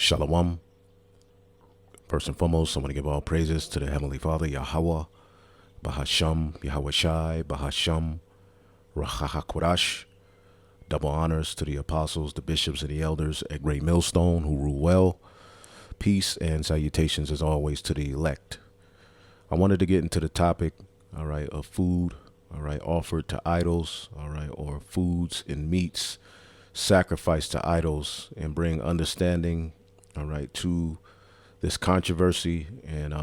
Shalom. First and foremost, I want to give all praises to the Heavenly Father, Yahweh, Bahasham, Yahweh Shai, Bahasham, Rahahakodash. Double honors to the apostles, the bishops, and the elders at Great Millstone who rule well. Peace and salutations as always to the elect. I wanted to get into the topic, all right, of food, all right, offered to idols, all right, or foods and meats sacrificed to idols, and bring understanding, all right, to this controversy. And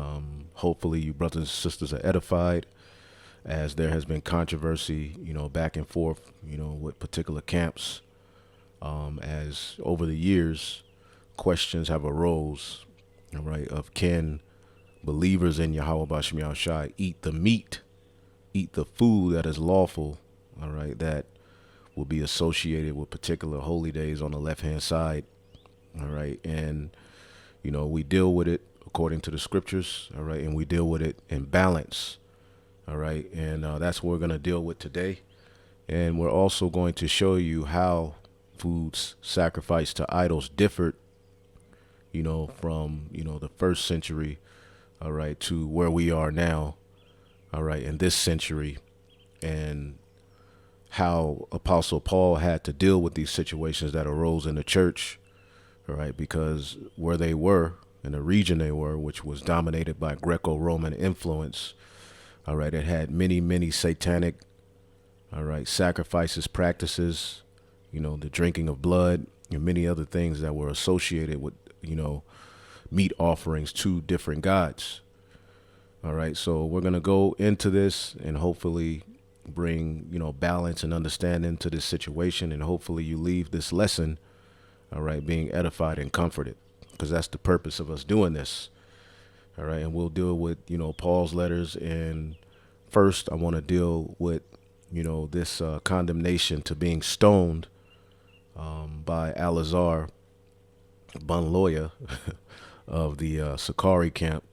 hopefully you brothers and sisters are edified, as there has been controversy, back and forth, with particular camps, as over the years, questions have arose, all right, of can believers in Yahweh Bashem Yahushai eat the meat, eat the food that is lawful, all right, that will be associated with particular holy days on the left-hand side, all right, and, we deal with it according to the scriptures, all right, and we deal with it in balance, all right, and that's what we're going to deal with today. And we're also going to show you how foods sacrificed to idols differed, from, the first century, all right, to where we are now, all right, in this century, and how Apostle Paul had to deal with these situations that arose in the church, all right, because where they were, in the region they were, which was dominated by Greco-Roman influence, all right, it had many, many satanic, all right, sacrifices, practices, the drinking of blood, and many other things that were associated with, meat offerings to different gods. All right, so we're going to go into this and hopefully bring, balance and understanding to this situation. And hopefully you leave this lesson, all right, being edified and comforted, because that's the purpose of us doing this. All right, and we'll deal with, Paul's letters. And first, I want to deal with, this condemnation to being stoned by Alazar Bunloya of the Sakari camp,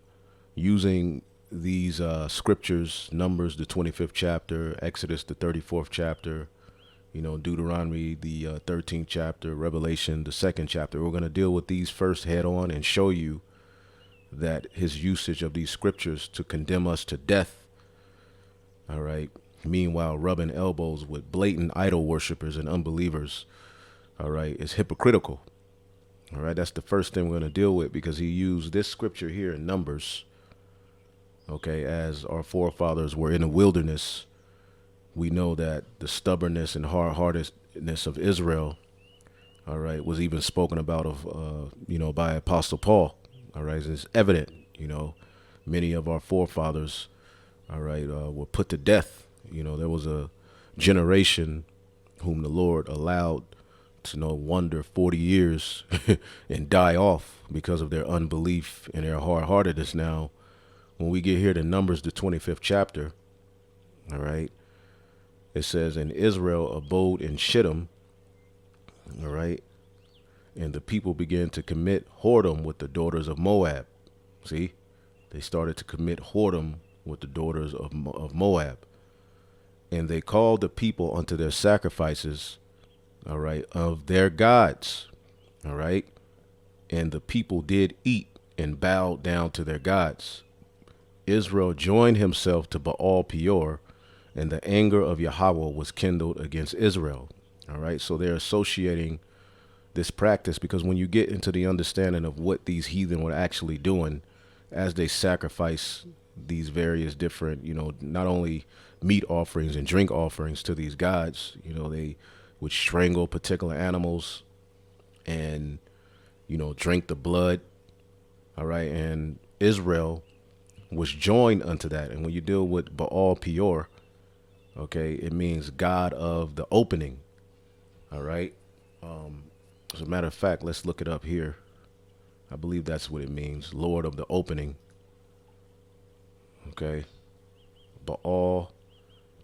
using these scriptures, Numbers, the 25th chapter, Exodus, the 34th chapter, Deuteronomy, the 13th chapter, Revelation, the 2nd chapter. We're going to deal with these first head on and show you that his usage of these scriptures to condemn us to death, all right, meanwhile rubbing elbows with blatant idol worshipers and unbelievers, all right, is hypocritical. All right, that's the first thing we're going to deal with, because he used this scripture here in Numbers, okay, as our forefathers were in the wilderness. We know that the stubbornness and hard-heartedness of Israel, all right, was even spoken about by Apostle Paul. All right, it's evident, many of our forefathers, all right, were put to death. There was a generation whom the Lord allowed to wander 40 years and die off because of their unbelief and their hard-heartedness. Now, when we get here to Numbers, the 25th chapter, all right, it says, and Israel abode in Shittim, all right, and the people began to commit whoredom with the daughters of Moab. See, they started to commit whoredom with the daughters of Moab. And they called the people unto their sacrifices, all right, of their gods, all right. And the people did eat and bowed down to their gods. Israel joined himself to Baal Peor, and the anger of Yahweh was kindled against Israel. All right, so they're associating this practice, because when you get into the understanding of what these heathen were actually doing as they sacrifice these various different, not only meat offerings and drink offerings to these gods, they would strangle particular animals and, drink the blood. All right, and Israel was joined unto that. And when you deal with Baal Peor, okay, it means God of the opening. All right. As a matter of fact, let's look it up here. I believe that's what it means. Lord of the opening. Okay. Baal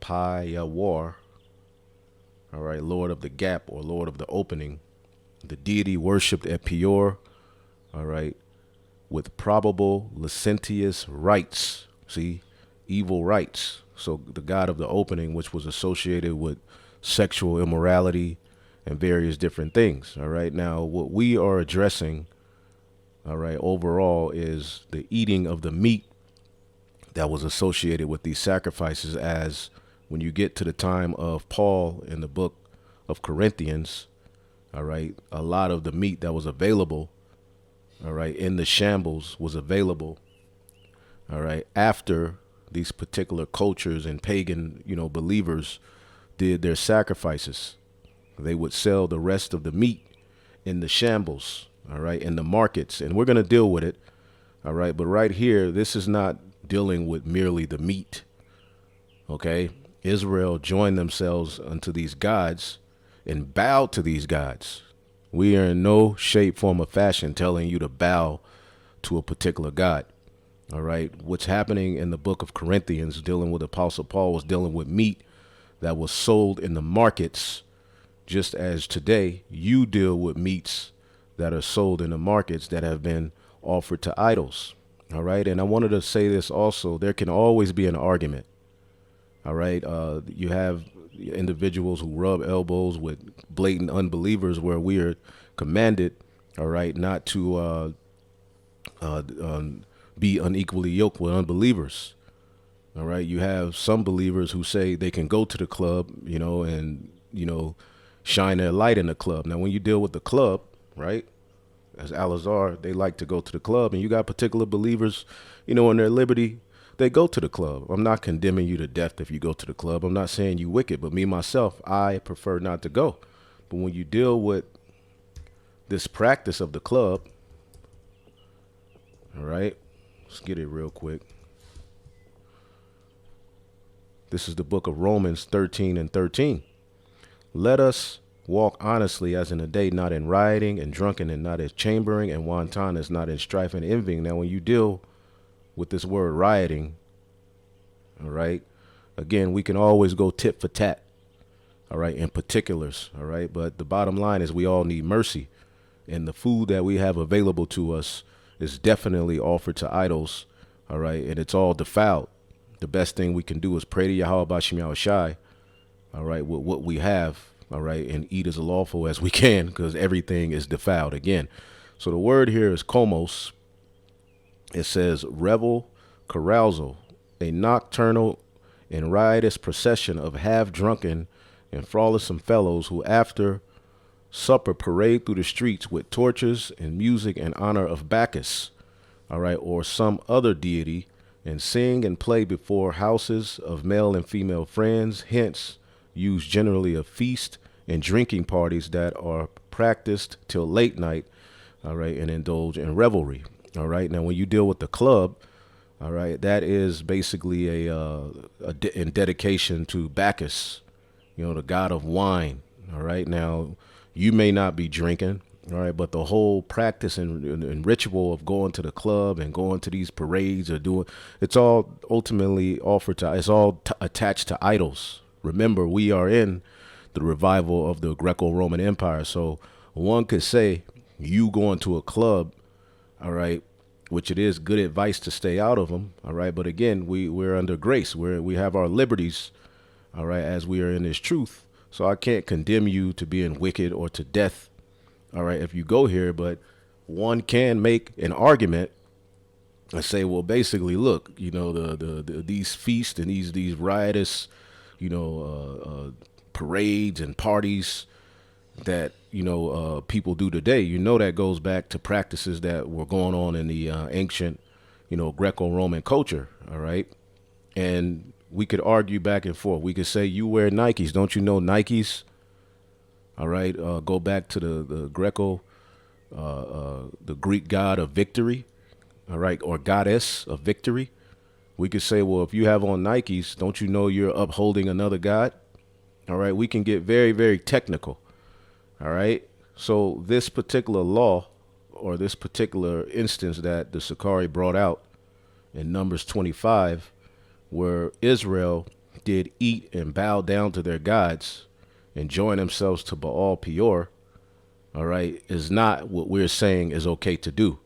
Peor. All right. Lord of the gap, or Lord of the opening. The deity worshipped at Peor. All right. With probable licentious rites. See, evil rites. So the God of the opening, which was associated with sexual immorality and various different things. All right. Now, what we are addressing, all right, overall is the eating of the meat that was associated with these sacrifices. As when you get to the time of Paul in the book of Corinthians, all right, a lot of the meat that was available, all right, in the shambles was available, all right, after these particular cultures and pagan, believers did their sacrifices. They would sell the rest of the meat in the shambles, all right, in the markets. And we're going to deal with it, all right. But right here, this is not dealing with merely the meat, okay. Israel joined themselves unto these gods and bowed to these gods. We are in no shape, form, or fashion telling you to bow to a particular god. All right. What's happening in the book of Corinthians dealing with Apostle Paul was dealing with meat that was sold in the markets, just as today you deal with meats that are sold in the markets that have been offered to idols. All right. And I wanted to say this also. There can always be an argument. All right. You have individuals who rub elbows with blatant unbelievers where we are commanded, all right, not to be unequally yoked with unbelievers. All right. You have some believers who say they can go to the club, and, shine their light in the club. Now, when you deal with the club, right, as Al-Azhar, they like to go to the club, and you got particular believers, in their liberty, they go to the club. I'm not condemning you to death if you go to the club. I'm not saying you wicked, but me, myself, I prefer not to go. But when you deal with this practice of the club, all right, let's get it real quick. This is the book of Romans 13:13. Let us walk honestly as in the day, not in rioting and drunken and not in chambering and wantonness, not in strife and envying. Now, when you deal with this word rioting, all right, again, we can always go tit for tat, all right, in particulars, all right. But the bottom line is we all need mercy. And the food that we have available to us is definitely offered to idols, all right, and it's all defiled. The best thing we can do is pray to Yahweh Bashim Yahushai, all right, with what we have, all right, and eat as lawful as we can, because everything is defiled again. So the word here is komos. It says revel, carousal, a nocturnal and riotous procession of half-drunken and frolicsome fellows who after supper parade through the streets with torches and music in honor of Bacchus, all right, or some other deity, and sing and play before houses of male and female friends, hence use generally of feast and drinking parties that are practiced till late night, all right, and indulge in revelry, all right. Now, when you deal with the club, all right, that is basically in dedication to Bacchus, the god of wine, all right. Now, you may not be drinking, all right, but the whole practice and ritual of going to the club and going to these parades or it's all ultimately it's all attached to idols. Remember, we are in the revival of the Greco-Roman Empire. So one could say you going to a club, all right, which it is good advice to stay out of them, all right. But again, we're under grace. We have our liberties, all right, as we are in this truth. So I can't condemn you to being wicked or to death, all right, if you go here. But one can make an argument and say, well, basically, look, these feasts and these riotous, parades and parties that, people do today, that goes back to practices that were going on in the ancient, Greco-Roman culture. All right. And we could argue back and forth. We could say you wear Nikes. Don't you know Nikes? All right. Go back to the Greco, the Greek god of victory. All right. Or goddess of victory. We could say, well, if you have on Nikes, don't you know you're upholding another god? All right. We can get very, very technical. All right. So this particular law or this particular instance that the Sakari brought out in Numbers 25, where Israel did eat and bow down to their gods and join themselves to Baal Peor, all right, is not what we're saying is okay to do.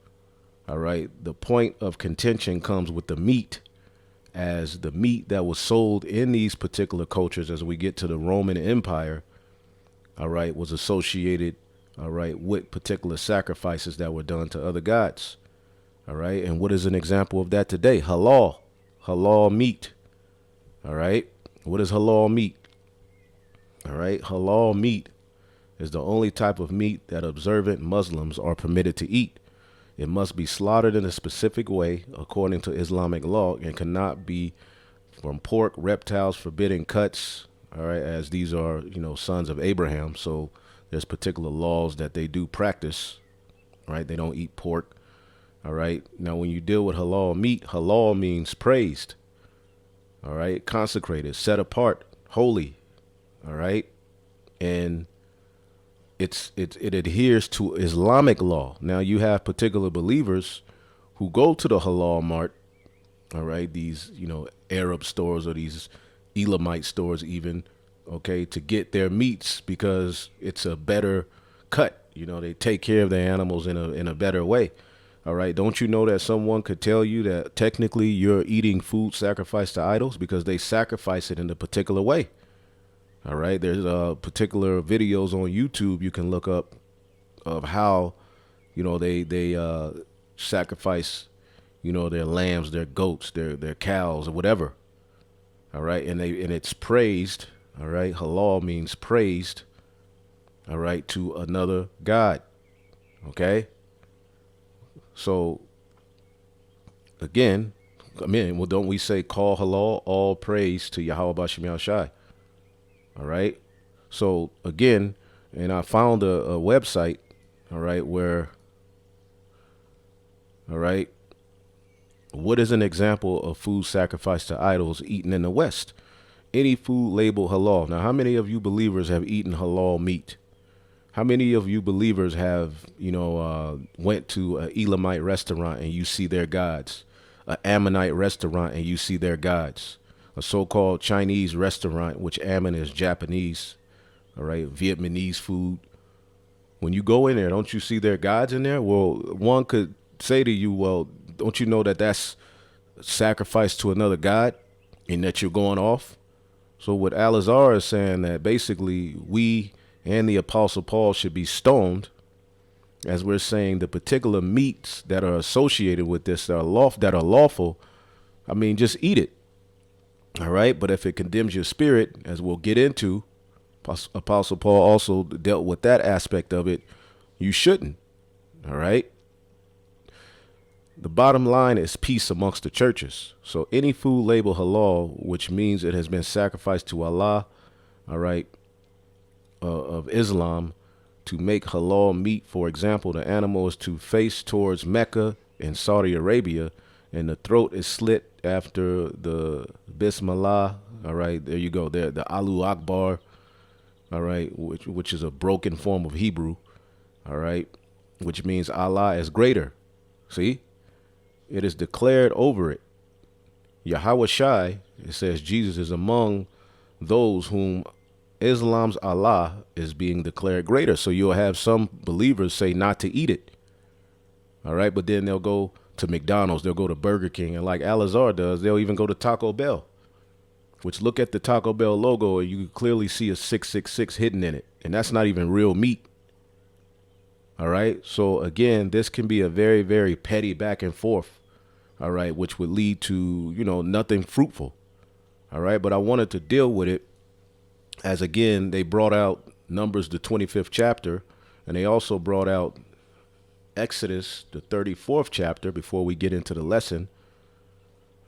All right. The point of contention comes with the meat, as the meat that was sold in these particular cultures as we get to the Roman Empire, all right, was associated all right, with particular sacrifices that were done to other gods. All right. And what is an example of that today? Halal. Halal meat. All right. What is halal meat? All right. Halal meat is the only type of meat that observant Muslims are permitted to eat. It must be slaughtered in a specific way according to Islamic law and cannot be from pork, reptiles, forbidden cuts. All right. As these are, sons of Abraham. So there's particular laws that they do practice. Right. They don't eat pork. All right. Now, when you deal with halal meat, halal means praised. All right. Consecrated, set apart, holy. All right. And it adheres to Islamic law. Now, you have particular believers who go to the halal mart. All right. These, Arab stores or these Elamite stores even. OK, to get their meats because it's a better cut. They take care of their animals in a better way. All right. Don't you know that someone could tell you that technically you're eating food sacrificed to idols because they sacrifice it in a particular way? All right. There's particular videos on YouTube you can look up of how, they sacrifice, their lambs, their goats, their cows or whatever. All right. And it's praised. All right. Halal means praised. All right. To another God. OK. So, again, well, don't we say call halal all praise to Yahweh Bashem Yahushai? All right. So, again, and I found a website, all right, where, all right, what is an example of food sacrificed to idols eaten in the West? Any food labeled halal. Now, how many of you believers have eaten halal meat? How many of you believers have, went to an Elamite restaurant and you see their gods, an Ammonite restaurant and you see their gods, a so-called Chinese restaurant, which Ammon is Japanese, all right, Vietnamese food. When you go in there, don't you see their gods in there? Well, one could say to you, well, don't you know that that's sacrifice to another god and that you're going off? So what Al-Azhar is saying that basically we and the Apostle Paul should be stoned, as we're saying the particular meats that are associated with this that are lawful. I mean, just eat it. All right. But if it condemns your spirit, as we'll get into, Apostle Paul also dealt with that aspect of it. You shouldn't. All right. The bottom line is peace amongst the churches. So any food labeled halal, which means it has been sacrificed to Allah, all right, of Islam, to make halal meat. For example, the animal is to face towards Mecca in Saudi Arabia, and the throat is slit after the Bismillah. All right, there you go. There, the Allahu Akbar. All right, which is a broken form of Hebrew. All right, which means Allah is greater. See, it is declared over it. Yahweh Shai, it says Jesus is among those whom Islam's Allah is being declared greater. So you'll have some believers say not to eat it. All right. But then they'll go to McDonald's. They'll go to Burger King. And like Al-Azhar does, they'll even go to Taco Bell, which look at the Taco Bell logo and you can clearly see a 666 hidden in it. And that's not even real meat. All right. So, again, this can be a very, very petty back and forth. All right. Which would lead to, nothing fruitful. All right. But I wanted to deal with it. As again, they brought out Numbers, the 25th chapter, and they also brought out Exodus, the 34th chapter, before we get into the lesson.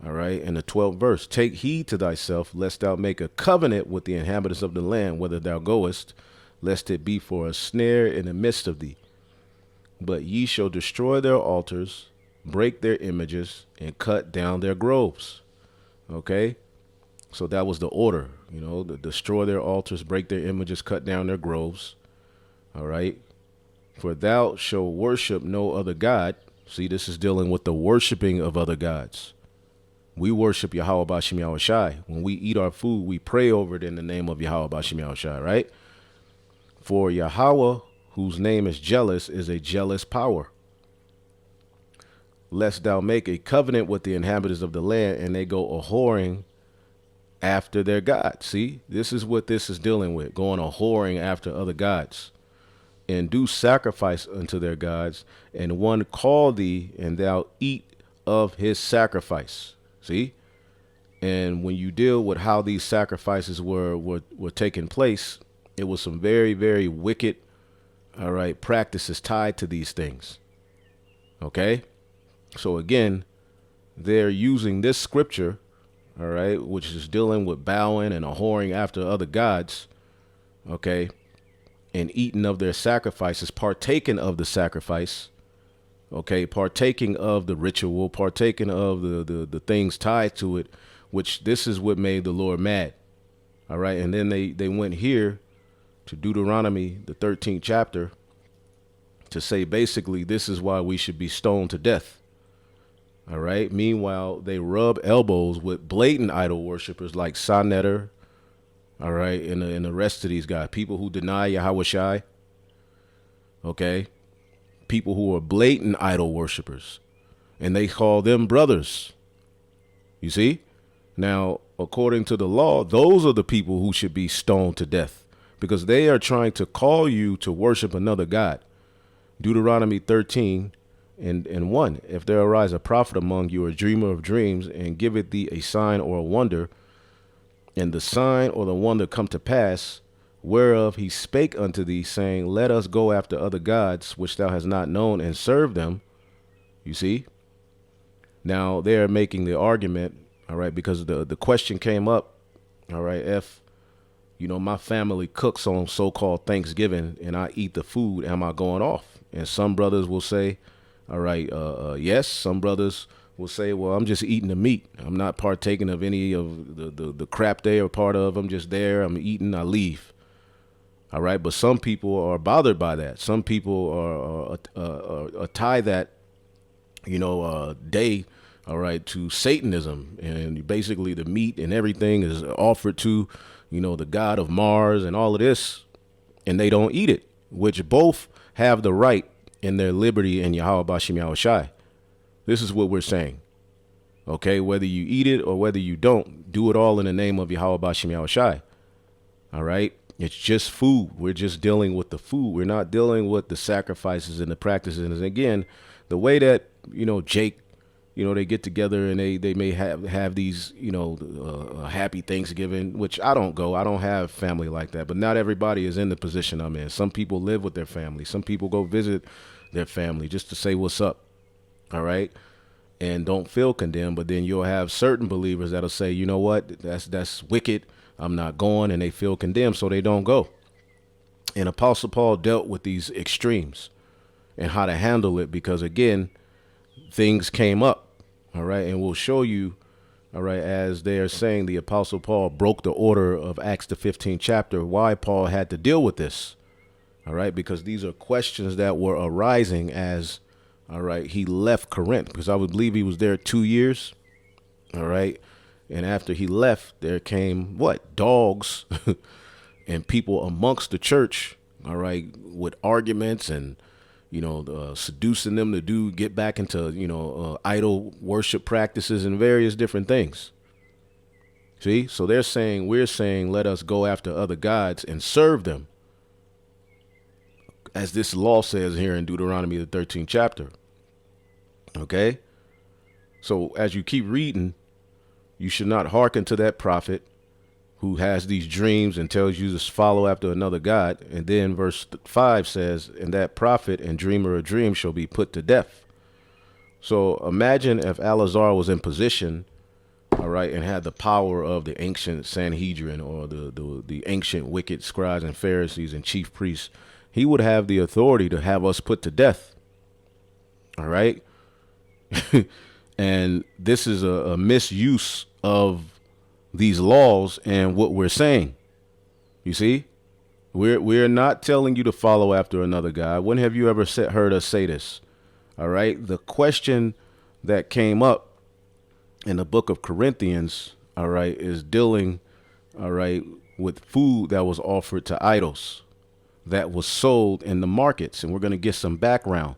All right. And the 12th verse, take heed to thyself, lest thou make a covenant with the inhabitants of the land, whither thou goest, lest it be for a snare in the midst of thee. But ye shall destroy their altars, break their images, and cut down their groves. Okay. So that was the order, to destroy their altars, break their images, cut down their groves. All right. For thou shalt worship no other God. See, this is dealing with the worshiping of other gods. We worship Yahweh Bashem Yahushai. When we eat our food, we pray over it in the name of Yahweh Bashem Yahushai, right? For Yahweh, whose name is jealous, is a jealous power. Lest thou make a covenant with the inhabitants of the land, and they go a-whoring after their God. See, this is what this is dealing with, going a-whoring after other gods. and do sacrifice unto their gods, and one call thee, and thou eat of his sacrifice. See? And when you deal with how these sacrifices were taking place, it was some very, very wicked, all right, practices tied to these things. Okay? So again, they're using this scripture, all right, which is dealing with bowing and a whoring after other gods, okay, and eating of their sacrifices, partaking of the sacrifice, okay, partaking of the ritual, partaking of the things tied to it, which this is what made the Lord mad. All right. And then they went here to Deuteronomy, the 13th chapter, to say basically this is why we should be stoned to death. All right. Meanwhile, they rub elbows with blatant idol worshipers like Sanetter. All right. And the rest of these guys, people who deny Yahweh Shai. Okay. People who are blatant idol worshipers, and they call them brothers. You see? Now, according to the law, those are the people who should be stoned to death because they are trying to call you to worship another God. Deuteronomy 13 and 1. If there arise a prophet among you, a dreamer of dreams, and giveth thee a sign or a wonder, and the sign or the wonder come to pass, whereof he spake unto thee, saying, let us go after other gods, which thou hast not known, and serve them. You see? Now, they are making the argument, all right, because the question came up, all right, if, my family cooks on so-called Thanksgiving and I eat the food, am I going off? And some brothers will say, all right, yes. Some brothers will say, well, I'm just eating the meat. I'm not partaking of any of the crap they are part of. I'm just there. I'm eating. I leave. All right. But some people are bothered by that. Some people are tie that, day, all right, to Satanism. And basically the meat and everything is offered to, the god of Mars and all of this. And they don't eat it, which both have the right in their liberty in Yahweh Bashim Yahweh Shai. This is what we're saying. Okay, whether you eat it or whether you don't, do it all in the name of Yahweh Bashim Yahweh Shai. All right. It's just food. We're just dealing with the food. We're not dealing with the sacrifices and the practices. And again, the way that, Jake, they get together and they may have these, happy Thanksgiving, which I don't go. I don't have family like that. But not everybody is in the position I'm in. Some people live with their family. Some people go visit their family just to say what's up. All right. And don't feel condemned. But then you'll have certain believers that'll say, you know what, that's wicked. I'm not going, and they feel condemned, so they don't go. And Apostle Paul dealt with these extremes and how to handle it because, again, things came up. All right. And we'll show you. All right. As they are saying, the Apostle Paul broke the order of Acts, the 15th chapter, why Paul had to deal with this. All right. Because these are questions that were arising as, all right, he left Corinth, because I would believe he was there 2 years. All right. And after he left, there came what? Dogs and people amongst the church. All right. With arguments and, seducing them to get back into, idol worship practices and various different things. See, so we're saying, let us go after other gods and serve them, as this law says here in Deuteronomy, the 13th chapter. OK, so as you keep reading, you should not hearken to that prophet who has these dreams and tells you to follow after another god. And then verse 5 says, and that prophet and dreamer of dreams shall be put to death. So imagine if Eleazar was in position, all right, and had the power of the ancient Sanhedrin or the ancient wicked scribes and Pharisees and chief priests. He would have the authority to have us put to death. All right. And this is a misuse of these laws and what we're saying. You see, we're not telling you to follow after another God. When have you ever heard us say this? All right. The question that came up in the book of Corinthians, all right, is dealing, all right, with food that was offered to idols that was sold in the markets. And we're going to get some background,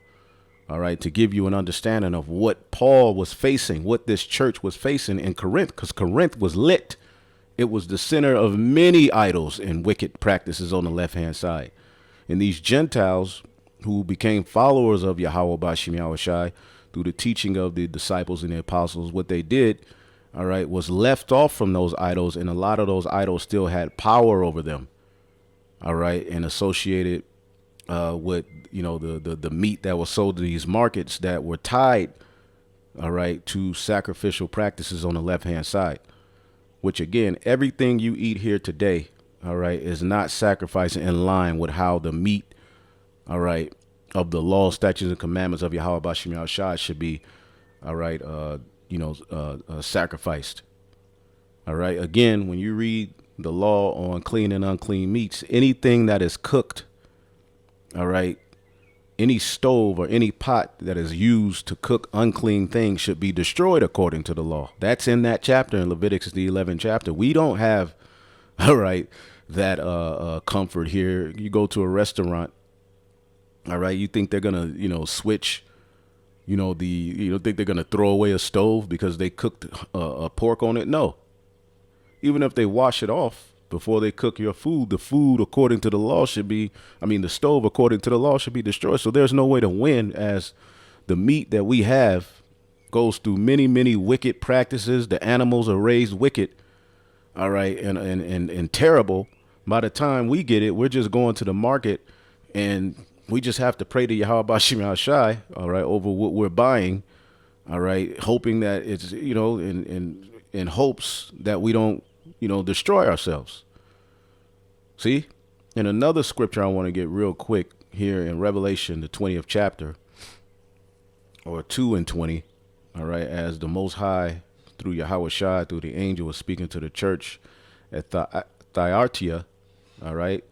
all right, to give you an understanding of what Paul was facing, what this church was facing in Corinth, because Corinth was lit. It was the center of many idols and wicked practices on the left-hand side. And these Gentiles who became followers of Yahweh Bashim Yahushai through the teaching of the disciples and the apostles, what they did, all right, was left off from those idols. And a lot of those idols still had power over them. All right. And associated with, the meat that was sold to these markets that were tied, all right, to sacrificial practices on the left hand side, which again, everything you eat here today, all right, is not sacrificing in line with how the meat, all right, of the law, statutes, and commandments of Yahweh Bashim Yahushai should be, all right, sacrificed. All right. Again, when you read the law on clean and unclean meats, anything that is cooked, all right, any stove or any pot that is used to cook unclean things should be destroyed according to the law. That's in that chapter in Leviticus, the 11th chapter. We don't have, all right, that comfort here. You go to a restaurant, all right, you think they're going to, switch, think they're going to throw away a stove because they cooked a pork on it? No. Even if they wash it off before they cook your food, the food according to the law the stove according to the law should be destroyed. So there's no way to win, as the meat that we have goes through many, many wicked practices. The animals are raised wicked, all right, and terrible. By the time we get it, we're just going to the market and we just have to pray to Yahweh Bashim Yahushai, all right, over what we're buying, all right, hoping that it's, in hopes that we don't, destroy ourselves. See? And another scripture I want to get real quick here in Revelation, the 20th chapter, or 2:20, all right, as the Most High, through Yahweh Shai, through the angel, was speaking to the church at Thyatira, all right,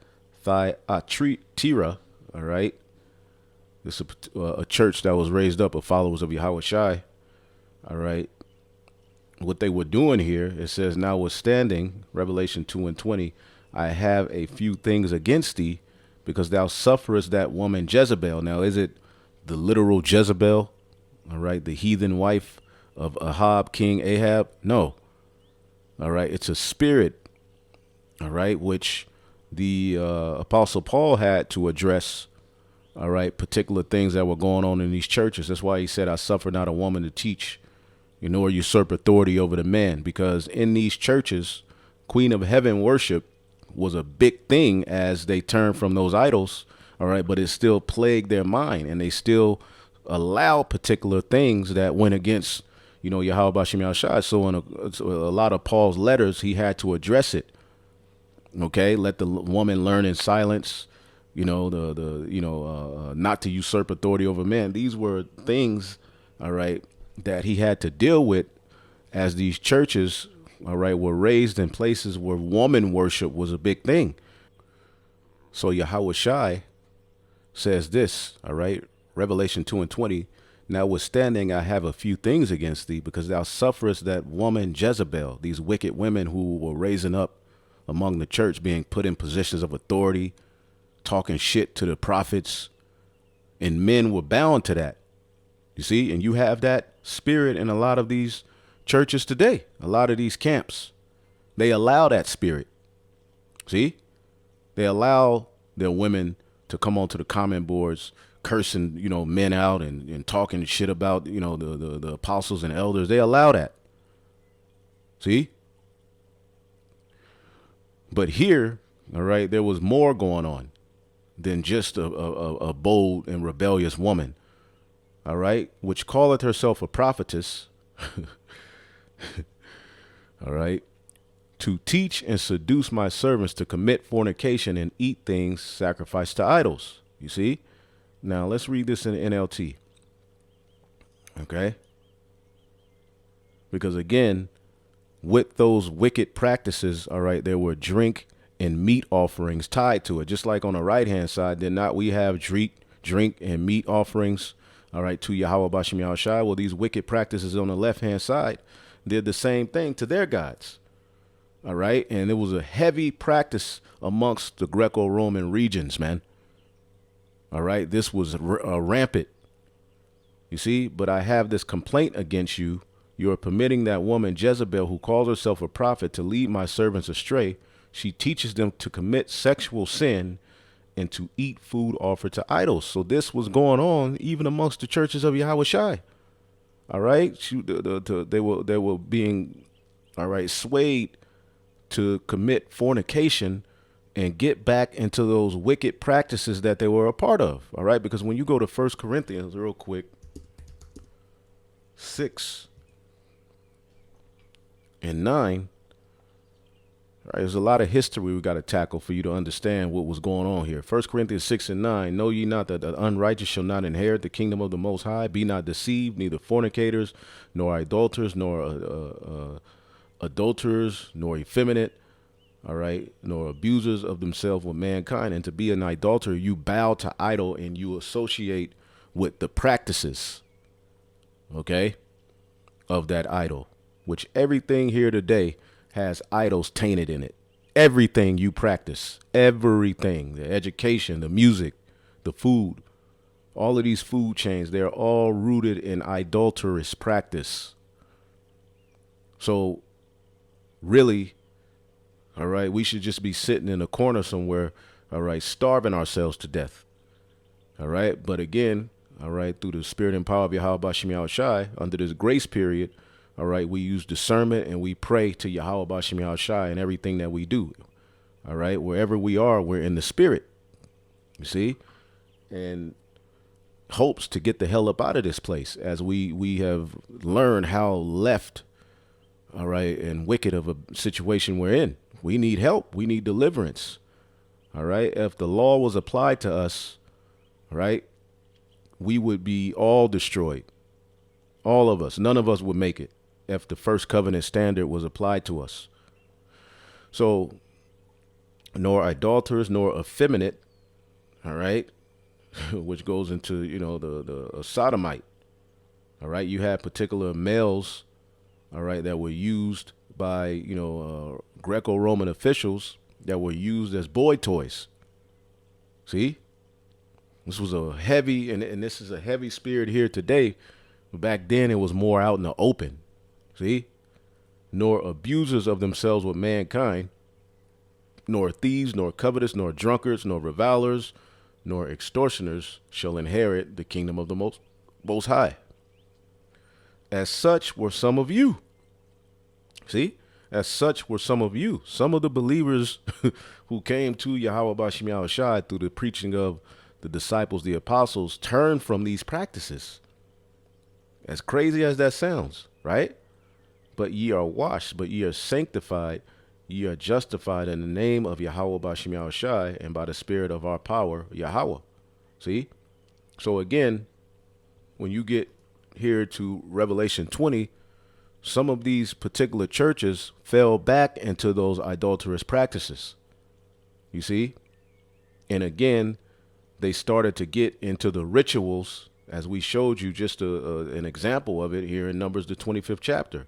Thyatira, all right. This is a church that was raised up of followers of Yahweh Shai, all right. What they were doing here, it says, notwithstanding, Revelation 2:20, I have a few things against thee, because thou sufferest that woman Jezebel. Now, is it the literal Jezebel, all right, the heathen wife of Ahab, King Ahab? No. All right, it's a spirit, all right, which the Apostle Paul had to address, all right, particular things that were going on in these churches. That's why he said, I suffer not a woman to teach, or usurp authority over the man, because in these churches, Queen of Heaven worship was a big thing as they turned from those idols. All right. But it still plagued their mind, and they still allow particular things that went against, Yahweh Bashim Yahushai. So in a lot of Paul's letters, he had to address it. OK, let the woman learn in silence, not to usurp authority over men. These were things, all right, that he had to deal with, as these churches, all right, were raised in places where woman worship was a big thing. So Yahweh Shai says this, all right, Revelation 2:20, notwithstanding, I have a few things against thee, because thou sufferest that woman Jezebel, these wicked women who were raising up among the church, being put in positions of authority, talking shit to the prophets, and men were bound to that. You see, and you have that spirit in a lot of these churches today, a lot of these camps. They allow that spirit. See, they allow their women to come onto the comment boards, cursing, men out and talking shit about, the apostles and elders. They allow that. See? But here, all right, there was more going on than just a bold and rebellious woman, all right, which calleth herself a prophetess, all right, to teach and seduce my servants to commit fornication and eat things sacrificed to idols. You see? Now, let's read this in the NLT, okay? Because, again, with those wicked practices, all right, there were drink and meat offerings tied to it. Just like on the right-hand side, did not we have drink and meat offerings, all right, to Yahweh Bashim Yahushai? Well, these wicked practices on the left-hand side did the same thing to their gods, all right? And it was a heavy practice amongst the Greco-Roman regions, man. All right, this was rampant. You see, but I have this complaint against you. You are permitting that woman Jezebel, who calls herself a prophet, to lead my servants astray. She teaches them to commit sexual sin and to eat food offered to idols. So this was going on even amongst the churches of Yahweh Shai. All right. They were being, all right, swayed to commit fornication and get back into those wicked practices that they were a part of. All right. Because when you go to 1 Corinthians real quick, 6 and 9, right, there's a lot of history we got to tackle for you to understand what was going on here. 1 Corinthians 6 and 9, know ye not that the unrighteous shall not inherit the kingdom of the Most High? Be not deceived, neither fornicators, nor idolaters, nor adulterers, nor effeminate, all right, nor abusers of themselves with mankind. And to be an idolater, you bow to idol and you associate with the practices, okay, of that idol, which everything here today has idols tainted in it. Everything you practice, everything, the education, the music, the food, all of these food chains, they're all rooted in idolatrous practice. So really, all right, we should just be sitting in a corner somewhere, all right, starving ourselves to death. All right. But again, all right, through the spirit and power of Yahweh Bashem Yahweh Shai, under this grace period, all right, we use discernment and we pray to Yahweh Bashem Yahweh Shai in everything that we do. All right, wherever we are, we're in the spirit, you see, and hopes to get the hell up out of this place as we have learned how left, all right, and wicked of a situation we're in. We need help. We need deliverance. All right. If the law was applied to us, right, we would be all destroyed. All of us. None of us would make it if the first covenant standard was applied to us. So, nor idolaters, nor effeminate, all right, which goes into, you know, the sodomite. All right. You had particular males, all right, that were used by, you know, Greco-Roman officials that were used as boy toys. See, this was a heavy, and this is a heavy spirit here today. But back then it was more out in the open. See, nor abusers of themselves with mankind, nor thieves, nor covetous, nor drunkards, nor revilers, nor extortioners shall inherit the kingdom of the most High. As such were some of you. See, as such were some of you. Some of the believers who came to Yahweh Bashem Yahweh Shai through the preaching of the disciples, the apostles, turned from these practices. As crazy as that sounds, right? But ye are washed, but ye are sanctified, ye are justified in the name of Yahweh Bashem Yahweh Shai and by the spirit of our power, Yahweh. See? So again, when you get here to Revelation 20, some of these particular churches fell back into those idolatrous practices. You see? And again, they started to get into the rituals, as we showed you just an example of it here in Numbers, the 25th chapter.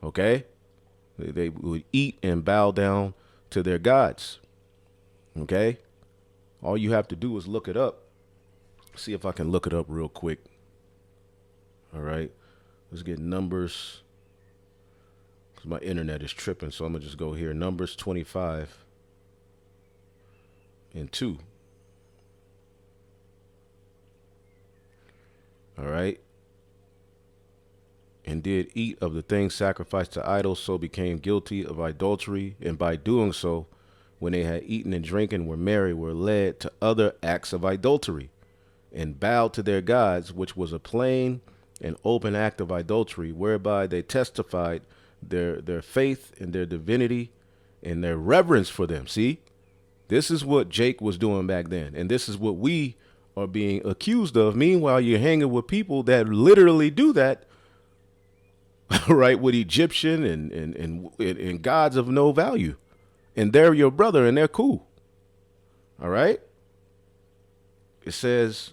Okay? They would eat and bow down to their gods. Okay? All you have to do is look it up. See if I can look it up real quick. All right. Let's get Numbers. Because my internet is tripping, so I'm going to just go here. Numbers 25 and 2. All right. And did eat of the things sacrificed to idols, so became guilty of idolatry. And by doing so, when they had eaten and drinking, were merry, were led to other acts of idolatry, and bowed to their gods, which was a plain and open act of idolatry, whereby they testified their faith and their divinity and their reverence for them. See, this is what Jake was doing back then. And this is what we are being accused of. Meanwhile, you're hanging with people that literally do that, right, with Egyptian and gods of no value. And they're your brother and they're cool. All right. It says,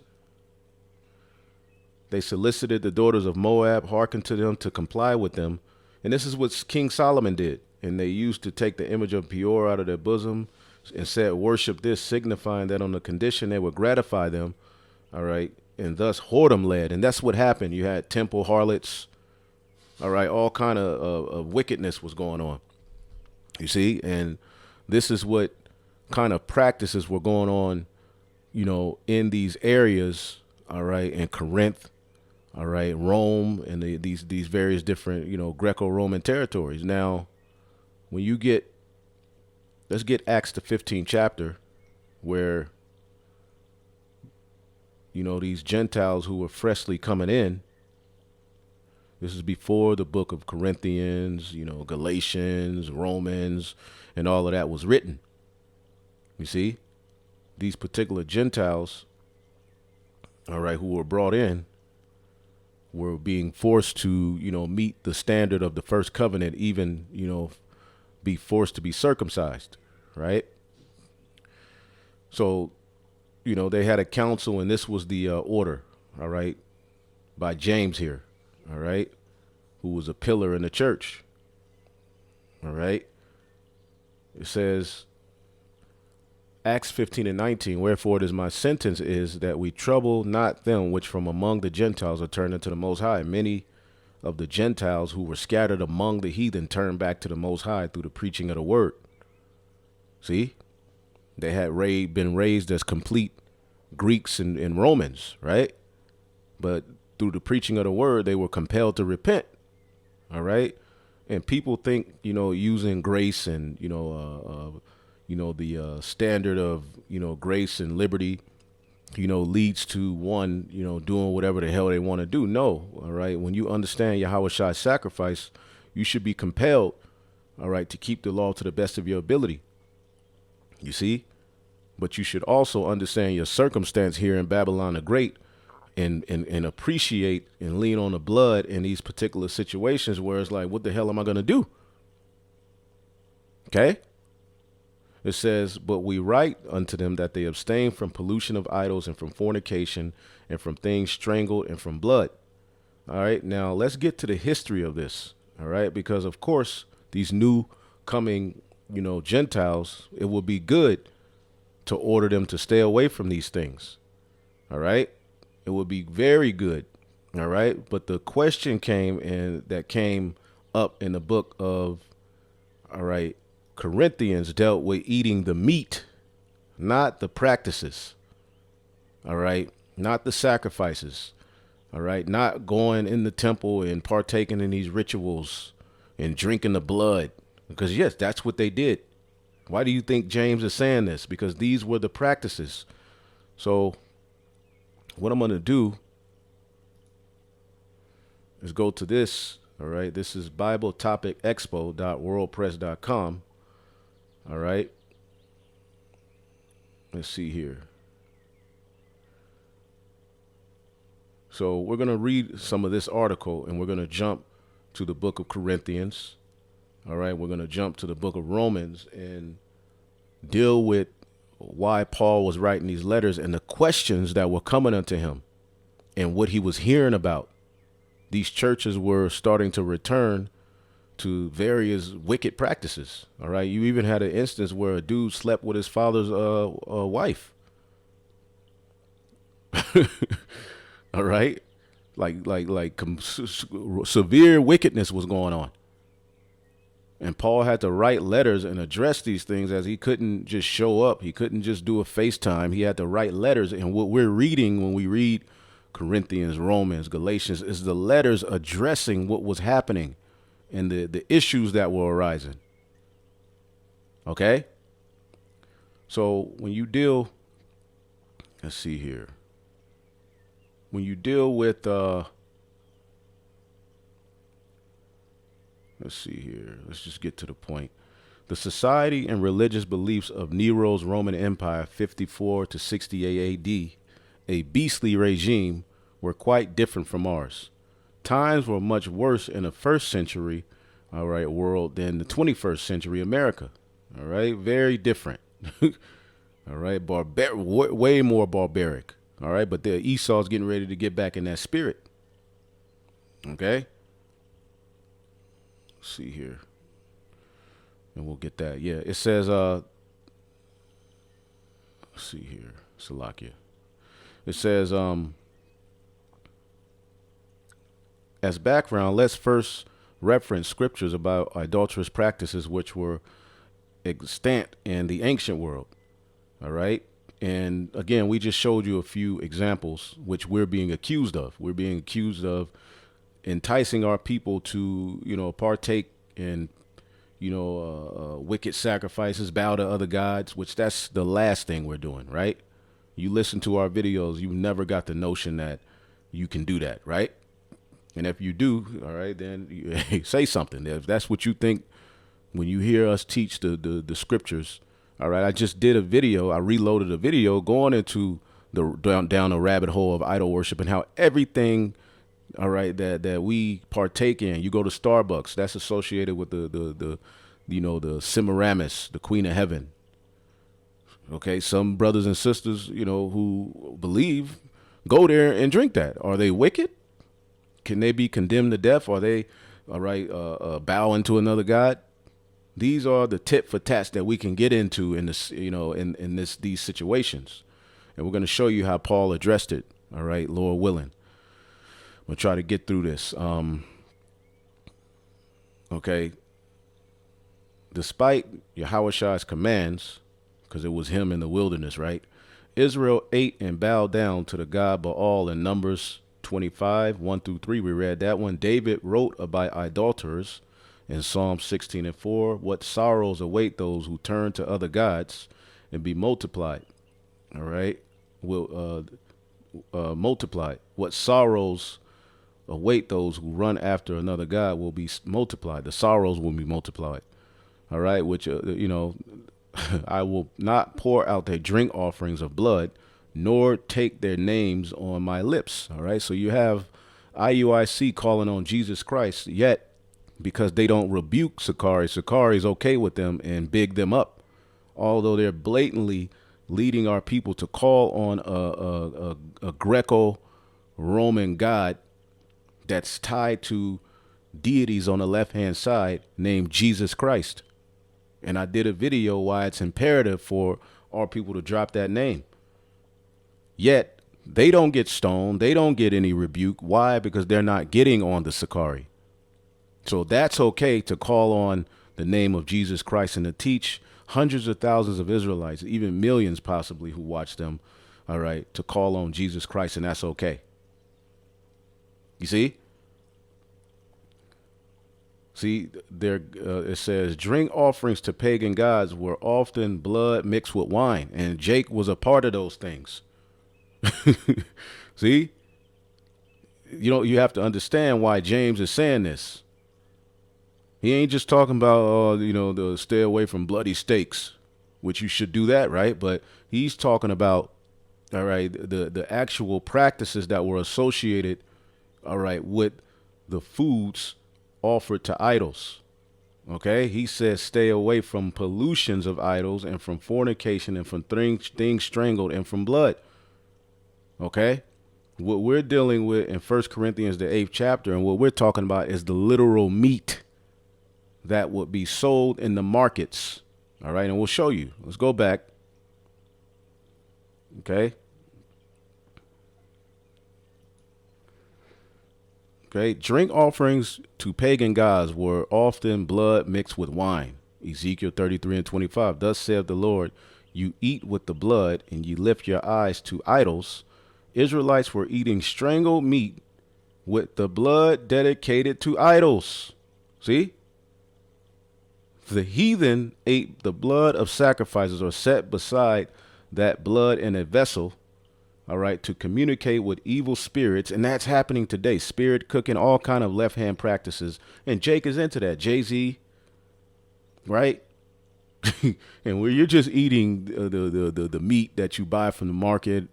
they solicited the daughters of Moab, hearkened to them to comply with them. And this is what King Solomon did. And they used to take the image of Peor out of their bosom and said, worship this, signifying that on the condition they would gratify them. All right. And thus whoredom led. And that's what happened. You had temple harlots. All right. All kind of wickedness was going on. You see, and this is what kind of practices were going on, in these areas, all right, in Corinth, all right, Rome, and these various different, Greco-Roman territories. Now, when let's get Acts the 15th chapter, where, these Gentiles who were freshly coming in. This is before the book of Corinthians, Galatians, Romans, and all of that was written. You see, these particular Gentiles, all right, who were brought in, were being forced to, meet the standard of the first covenant, even, be forced to be circumcised, right? So, they had a council, and this was the order, all right, by James here, all right, who was a pillar in the church, all right? It says, Acts 15:19, wherefore it is my sentence is that we trouble not them which from among the Gentiles are turned unto the Most High. Many of the Gentiles who were scattered among the heathen turned back to the Most High through the preaching of the word. See, they had been raised as complete Greeks and Romans, right? But through the preaching of the word, they were compelled to repent, all right? And people think, using grace and, the standard of, grace and liberty, leads to one, doing whatever the hell they want to do. No, all right? When you understand Yahweh sacrifice, you should be compelled, all right, to keep the law to the best of your ability. You see? But you should also understand your circumstance here in Babylon the Great and appreciate and lean on the blood in these particular situations where it's like, what the hell am I going to do? Okay? It says, but we write unto them that they abstain from pollution of idols and from fornication and from things strangled and from blood. All right. Now let's get to the history of this. All right. Because of course, these new coming, Gentiles, it will be good to order them to stay away from these things. All right. It would be very good. All right. But the question came up in the book of, all right, Corinthians dealt with eating the meat, not the practices. All right. Not the sacrifices. All right. Not going in the temple and partaking in these rituals and drinking the blood. Because, yes, that's what they did. Why do you think James is saying this? Because these were the practices. So what I'm going to do is go to this. All right. This is BibleTopicExpo.WorldPress.com. All right. Let's see here. So we're going to read some of this article and we're going to jump to the book of Corinthians. All right. We're going to jump to the book of Romans and deal with why Paul was writing these letters and the questions that were coming unto him and what he was hearing about. These churches were starting to return to various wicked practices. All right. You even had an instance where a dude slept with his father's wife. All right. Like severe wickedness was going on. And Paul had to write letters and address these things, as he couldn't just show up. He couldn't just do a FaceTime. He had to write letters. And what we're reading when we read Corinthians, Romans, Galatians is the letters addressing what was happening and the issues that were arising. Okay? So when you deal, let's see here. When you deal with, let's see here. Let's just get to the point. The society and religious beliefs of Nero's Roman Empire, 54 to 68 AD, a beastly regime, were quite different from ours. Times were much worse in the first century, all right, world than the 21st century America. All right, very different. All right, way more barbaric. All right, but the Esau's getting ready to get back in that spirit. Okay. Let's see here. And we'll get that. Yeah, it says, let's see here. Salakia. It says, as background, let's first reference scriptures about idolatrous practices which were extant in the ancient world. All right. And again, we just showed you a few examples which we're being accused of. We're being accused of enticing our people to, partake in, wicked sacrifices, bow to other gods, which that's the last thing we're doing, right? You listen to our videos, you've never got the notion that you can do that, right? And if you do, all right, then say something. If that's what you think when you hear us teach the scriptures, all right. I just did a video. I reloaded a video going into the down the rabbit hole of idol worship and how everything, all right, that we partake in. You go to Starbucks, that's associated with the Semiramis, the Queen of Heaven. Okay, some brothers and sisters, who believe, go there and drink that. Are they wicked? Can they be condemned to death? Are they, all right, bowing to another god? These are the tit for tats that we can get into in this, in these situations. And we're going to show you how Paul addressed it. All right, Lord willing. We'll try to get through this. Okay. Despite Yahweh's commands, because it was him in the wilderness, right? Israel ate and bowed down to the god Baal in Numbers 25, 1-3. We read that one. David wrote about idolaters in Psalm 16:4, what sorrows await those who turn to other gods and be multiplied. All right. Will multiplied. What sorrows await those who run after another god will be multiplied. The sorrows will be multiplied. All right. Which, I will not pour out their drink offerings of blood, nor take their names on my lips. All right. So you have IUIC calling on Jesus Christ, yet because they don't rebuke Sakari is okay with them and big them up, although they're blatantly leading our people to call on a Greco-Roman god that's tied to deities on the left-hand side named Jesus Christ. And I did a video why it's imperative for our people to drop that name. Yet they don't get stoned. They don't get any rebuke. Why? Because they're not getting on the Sakari. So that's okay to call on the name of Jesus Christ and to teach hundreds of thousands of Israelites, even millions possibly who watch them, all right, to call on Jesus Christ, and that's okay. You see? See, there it says, drink offerings to pagan gods were often blood mixed with wine, and Jake was a part of those things. See? You have to understand why James is saying this. He ain't just talking about, the stay away from bloody steaks, which you should do that, right? But he's talking about, all right, the actual practices that were associated, all right, with the foods offered to idols. Okay, he says stay away from pollutions of idols and from fornication and from things strangled and from blood. Okay, what we're dealing with in 1 Corinthians, the 8th chapter, and what we're talking about is the literal meat that would be sold in the markets. All right. And we'll show you. Let's go back. Okay. Okay. Drink offerings to pagan gods were often blood mixed with wine. Ezekiel 33:25. Thus saith the Lord, you eat with the blood and you lift your eyes to idols. Israelites were eating strangled meat with the blood dedicated to idols. See? The heathen ate the blood of sacrifices or set beside that blood in a vessel, all right, to communicate with evil spirits. And that's happening today. Spirit cooking, all kind of left hand practices. And Jake is into that. Jay-Z, right? And where you're just eating the meat that you buy from the market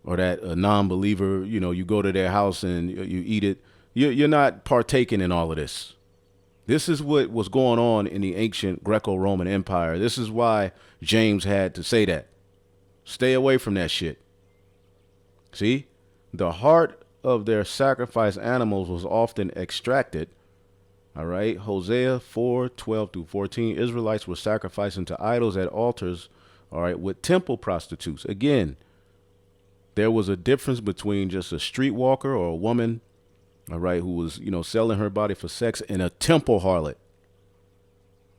or that a non-believer, you go to their house and you eat it. You're not partaking in all of this. This is what was going on in the ancient Greco-Roman Empire. This is why James had to say that. Stay away from that shit. See? The heart of their sacrificed animals was often extracted. All right. Hosea 4:12-14. Israelites were sacrificing to idols at altars, all right, with temple prostitutes. Again, there was a difference between just a streetwalker or a woman, all right, who was, selling her body for sex, and a temple harlot.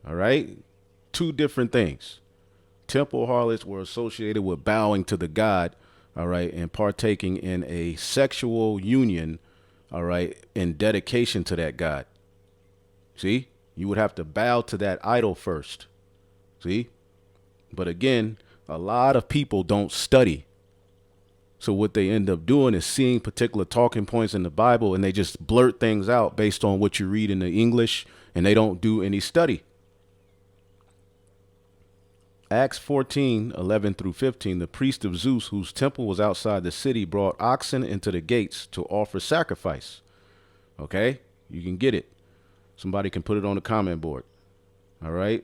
All right. Two different things. Temple harlots were associated with bowing to the god, all right, and partaking in a sexual union, all right, in dedication to that god. See, you would have to bow to that idol first. See, but again, a lot of people don't study. So what they end up doing is seeing particular talking points in the Bible and they just blurt things out based on what you read in the English, and they don't do any study. Acts 14:11 through 15, the priest of Zeus, whose temple was outside the city, brought oxen into the gates to offer sacrifice. Okay, you can get it. Somebody can put it on the comment board. All right.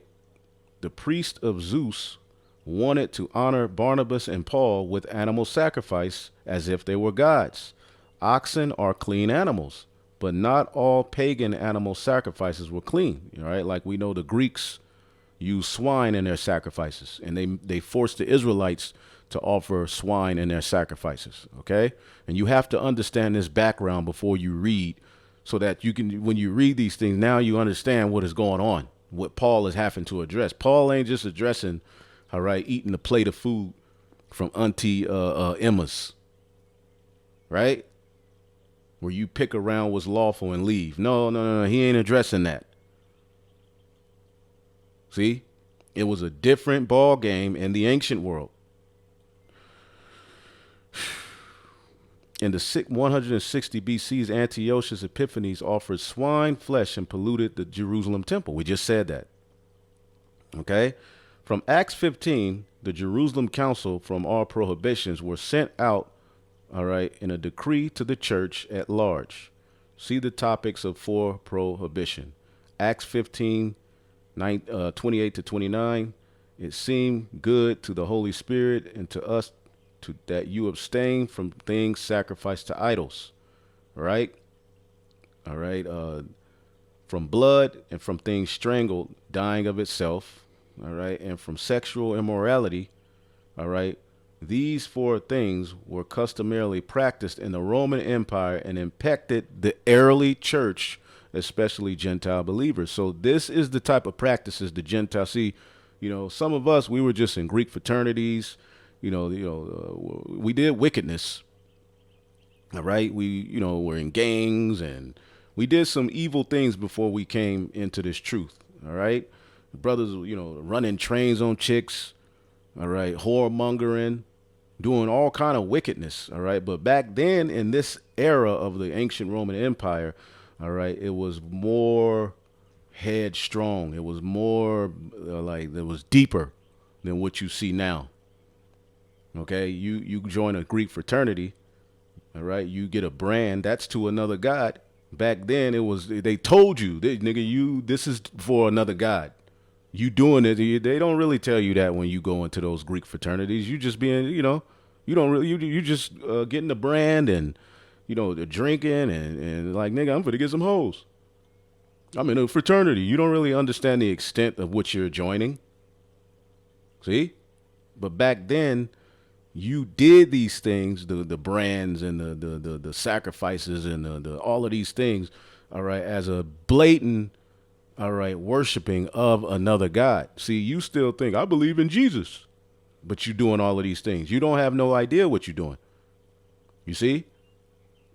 The priest of Zeus wanted to honor Barnabas and Paul with animal sacrifice as if they were gods. Oxen are clean animals, but not all pagan animal sacrifices were clean. All right. Like we know the Greeks use swine in their sacrifices, and they forced the Israelites to offer swine in their sacrifices. Okay. And you have to understand this background before you read, so that you can, when you read these things, now you understand what is going on, what Paul is having to address. Paul ain't just addressing, all right, eating a plate of food from Auntie Emma's, right? Where you pick around what's lawful and leave. No. He ain't addressing that. See, it was a different ball game in the ancient world. In the 160 BC's, Antiochus Epiphanes offered swine flesh and polluted the Jerusalem temple. We just said that. Okay. From Acts 15, the Jerusalem council from all prohibitions were sent out, all right, in a decree to the church at large. See the topics of for prohibition. Acts 15, 28 to 29. It seemed good to the Holy Spirit and to us that you abstain from things sacrificed to idols. All right. All right. From blood and from things strangled, dying of itself. All right. And from sexual immorality. All right. These four things were customarily practiced in the Roman Empire and impacted the early church, especially Gentile believers. So this is the type of practices the Gentiles see. You know, some of us, we were just in Greek fraternities. We did wickedness. All right. We, were in gangs and we did some evil things before we came into this truth. All right. Brothers, running trains on chicks. All right. Whoremongering, doing all kind of wickedness. All right. But back then in this era of the ancient Roman Empire, all right, it was more headstrong. It was more it was deeper than what you see now. Okay, you join a Greek fraternity, all right, you get a brand, that's to another god. Back then, they told you, nigga, this is for another god. You doing it, they don't really tell you that when you go into those Greek fraternities. You just being, you don't really, you just getting the brand and, the drinking and like, nigga, I'm gonna get some hoes. I'm in a fraternity. You don't really understand the extent of what you're joining. See? But back then, you did these things, the brands and the sacrifices and the all of these things, all right, as a blatant, all right, worshiping of another god. See, you still think, I believe in Jesus, but you're doing all of these things. You don't have no idea what you're doing. You see?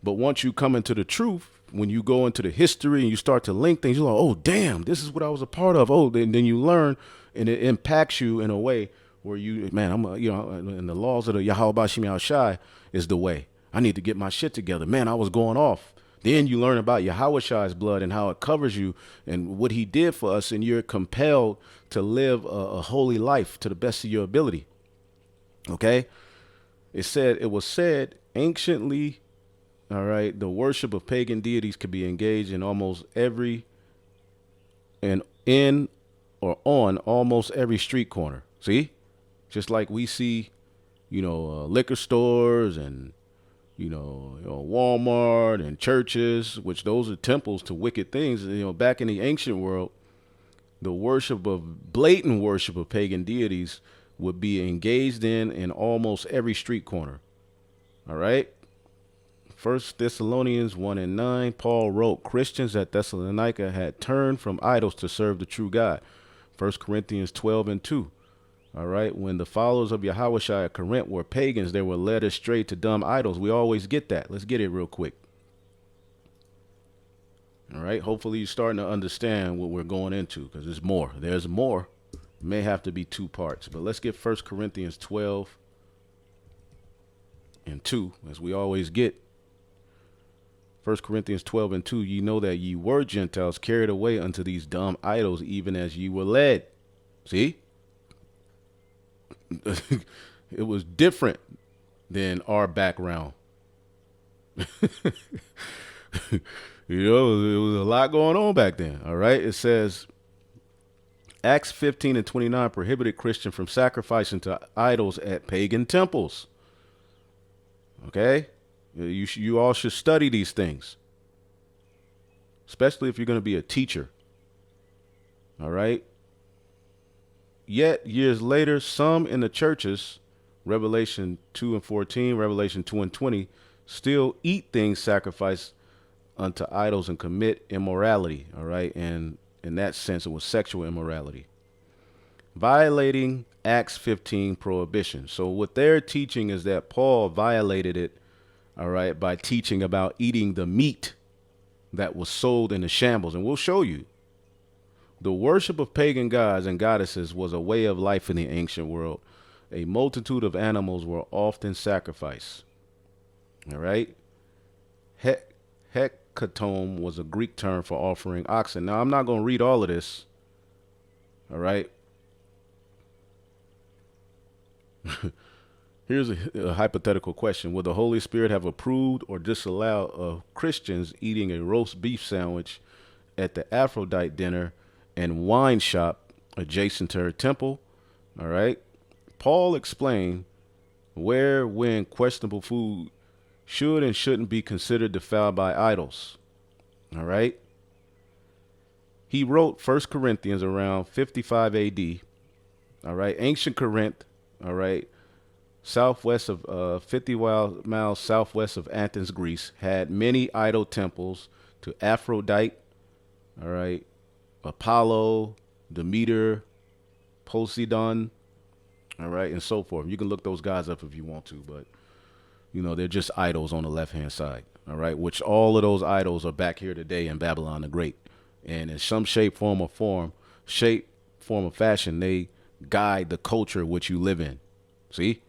But once you come into the truth, when you go into the history and you start to link things, you're like, oh, damn, this is what I was a part of. Oh, then you learn, and it impacts you in a way where and the laws of the Yahweh Bashim Yahushai is the way. I need to get my shit together. Man, I was going off. Then you learn about Yahushai's blood and how it covers you and what he did for us, and you're compelled to live a holy life to the best of your ability. Okay? It was said anciently, all right, the worship of pagan deities could be engaged in almost every and in or on almost every street corner. See? Just like we see, liquor stores and, Walmart and churches, which those are temples to wicked things. Back in the ancient world, the blatant worship of pagan deities would be engaged in almost every street corner. All right. 1 Thessalonians 1:9, Paul wrote, Christians at Thessalonica had turned from idols to serve the true God. 1 Corinthians 12:2. All right. When the followers of Yahweh at Corinth were pagans, they were led astray to dumb idols. We always get that. Let's get it real quick. All right. Hopefully you're starting to understand what we're going into, because there's more. There's more. It may have to be two parts, but let's get 1 Corinthians 12 and 2, as we always get. 1 Corinthians 12 and 2, ye know that ye were Gentiles carried away unto these dumb idols, even as ye were led. See? It was different than our background. You know, it was a lot going on back then. All right. It says, Acts 15 and 29 prohibited Christians from sacrificing to idols at pagan temples. Okay. You all should study these things, especially if you're going to be a teacher. All right. Yet years later, some in the churches, Revelation 2 and 14, Revelation 2 and 20, still eat things sacrificed unto idols and commit immorality. All right. And in that sense, it was sexual immorality, violating Acts 15 prohibition. So what they're teaching is that Paul violated it, all right, by teaching about eating the meat that was sold in the shambles. And we'll show you. The worship of pagan gods and goddesses was a way of life in the ancient world. A multitude of animals were often sacrificed. All right. Hecatomb was a Greek term for offering oxen. Now, I'm not going to read all of this. All right. Here's a hypothetical question. Would the Holy Spirit have approved or disallowed of Christians eating a roast beef sandwich at the Aphrodite dinner and wine shop adjacent to her temple? All right. Paul explained where, when questionable food should and shouldn't be considered defiled by idols. All right. He wrote 1 Corinthians around 55 AD. All right. Ancient Corinth. All right. Southwest of 50 miles southwest of Athens, Greece, had many idol temples to Aphrodite. All right. Apollo, Demeter, Poseidon. All right. And so forth. You can look those guys up if you want to, but you know, they're just idols on the left-hand side. All right. Which all of those idols are back here today in Babylon the Great. And in some shape, form, or fashion, they guide the culture which you live in. See?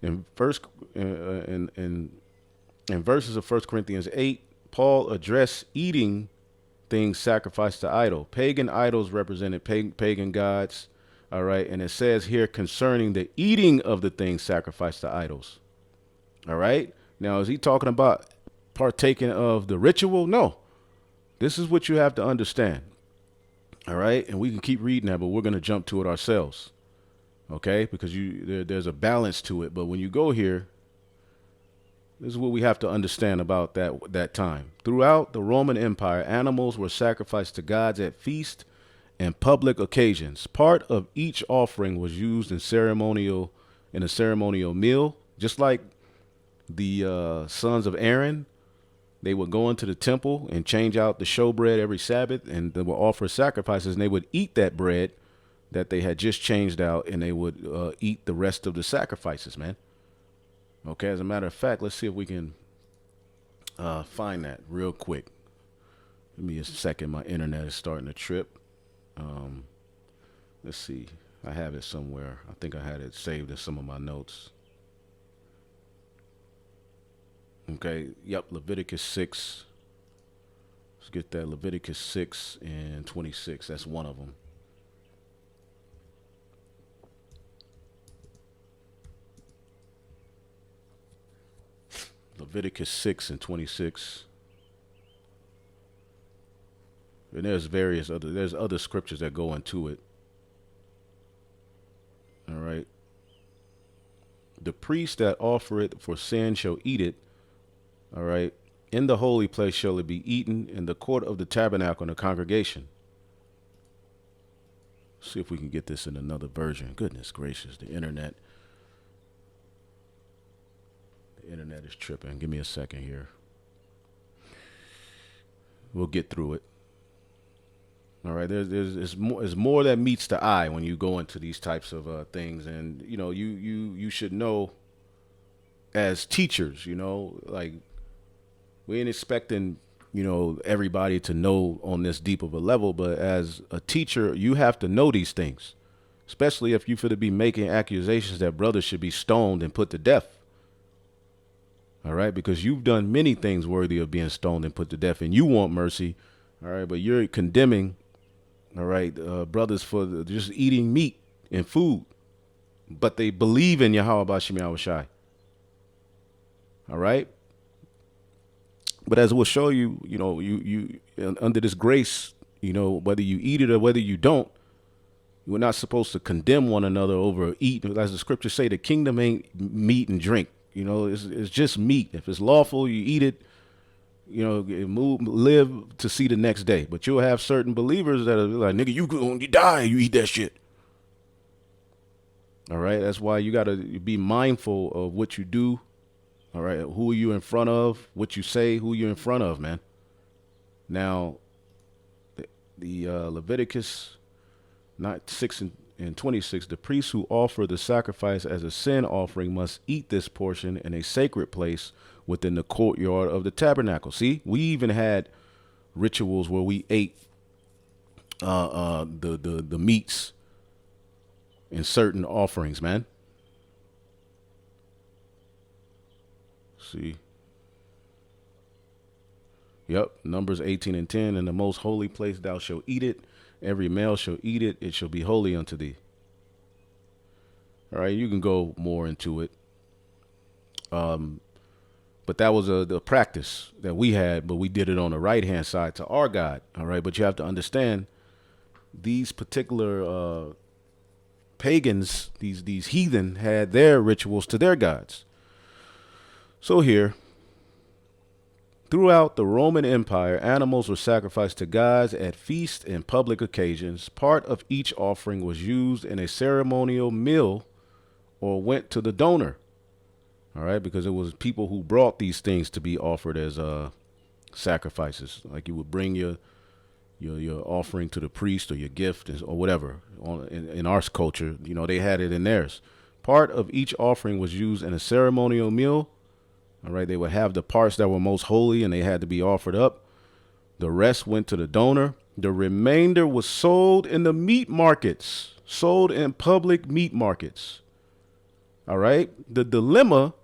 In verses of 1 Corinthians 8, Paul addressed eating things sacrificed to idol. Pagan idols represented pagan gods. All right. And it says here concerning the eating of the things sacrificed to idols. All right. Now, is he talking about partaking of the ritual? No. This is what you have to understand. All right. And we can keep reading that, but we're going to jump to it ourselves. Okay. Because there's a balance to it. But when you go here, this is what we have to understand about that time. Throughout the Roman Empire, animals were sacrificed to gods at feast and public occasions. Part of each offering was used in a ceremonial meal, just like the sons of Aaron. They would go into the temple and change out the showbread every Sabbath, and they would offer sacrifices, and they would eat that bread that they had just changed out, and they would eat the rest of the sacrifices, man. Okay, as a matter of fact, let's see if we can find that real quick. Give me a second. My internet is starting to trip. Let's see. I have it somewhere. I think I had it saved in some of my notes. Okay, yep, Leviticus 6. Let's get that. Leviticus 6 and 26. That's one of them. Leviticus 6 and 26. And there's other scriptures that go into it. All right. The priest that offer it for sin shall eat it. All right. In the holy place shall it be eaten, in the court of the tabernacle in the congregation. See if we can get this in another version. Goodness gracious, the internet. The internet is tripping. Give me a second here. We'll get through it. All right, there's more that meets the eye when you go into these types of things, and you should know as teachers, like we ain't expecting everybody to know on this deep of a level, but as a teacher, you have to know these things, especially if you to be making accusations that brothers should be stoned and put to death. All right, because you've done many things worthy of being stoned and put to death, and you want mercy. All right, but you're condemning, all right, brothers for just eating meat and food, but they believe in Yahweh Bashim Yahushai. All right, but as we'll show you, you under this grace, whether you eat it or whether you don't, we're not supposed to condemn one another over eat. As the scriptures say, the kingdom ain't meat and drink. It's just meat. If it's lawful, you eat it. Live to see the next day. But you'll have certain believers that are like, nigga, you die, you eat that shit. All right, that's why you got to be mindful of what you do. All right, who are you in front of? What you say, who you're in front of, man. Now, the Leviticus 6:26, the priests who offer the sacrifice as a sin offering must eat this portion in a sacred place within the courtyard of the tabernacle. See, we even had rituals where we ate the meats in certain offerings, man. See. Yep, Numbers 18:10, in the most holy place thou shalt eat it. Every male shall eat it. It shall be holy unto thee. All right, you can go more into it. But that was the practice that we had, but we did it on the right-hand side to our God. All right, but you have to understand these particular pagans, these heathen, had their rituals to their gods. So here, throughout the Roman Empire, animals were sacrificed to gods at feasts and public occasions. Part of each offering was used in a ceremonial meal or went to the donor. All right, because it was people who brought these things to be offered as sacrifices. Like you would bring your offering to the priest or your gift or whatever. In our culture, they had it in theirs. Part of each offering was used in a ceremonial meal. All right, they would have the parts that were most holy and they had to be offered up. The rest went to the donor. The remainder was sold in the meat markets, sold in public meat markets. All right, the dilemma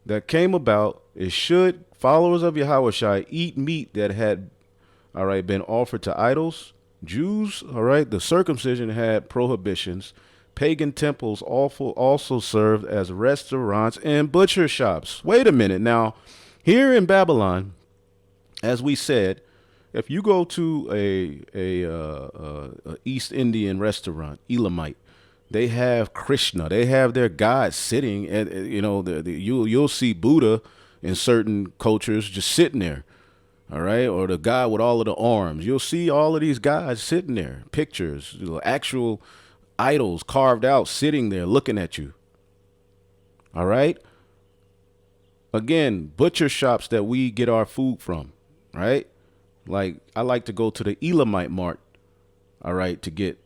that came about is, should followers of Yahushua eat meat that had, all right, been offered to idols? Jews, all right, the circumcision had prohibitions. Pagan temples also served as restaurants and butcher shops. Wait a minute. Now, here in Babylon, as we said, if you go to a East Indian restaurant, Elamite, they have Krishna. They have their god sitting, and you'll see Buddha in certain cultures just sitting there. All right, or the god with all of the arms. You'll see all of these guys sitting there, pictures, actual idols carved out, sitting there looking at you. All right. Again, butcher shops that we get our food from, right? Like I like to go to the Elamite mart, all right, to get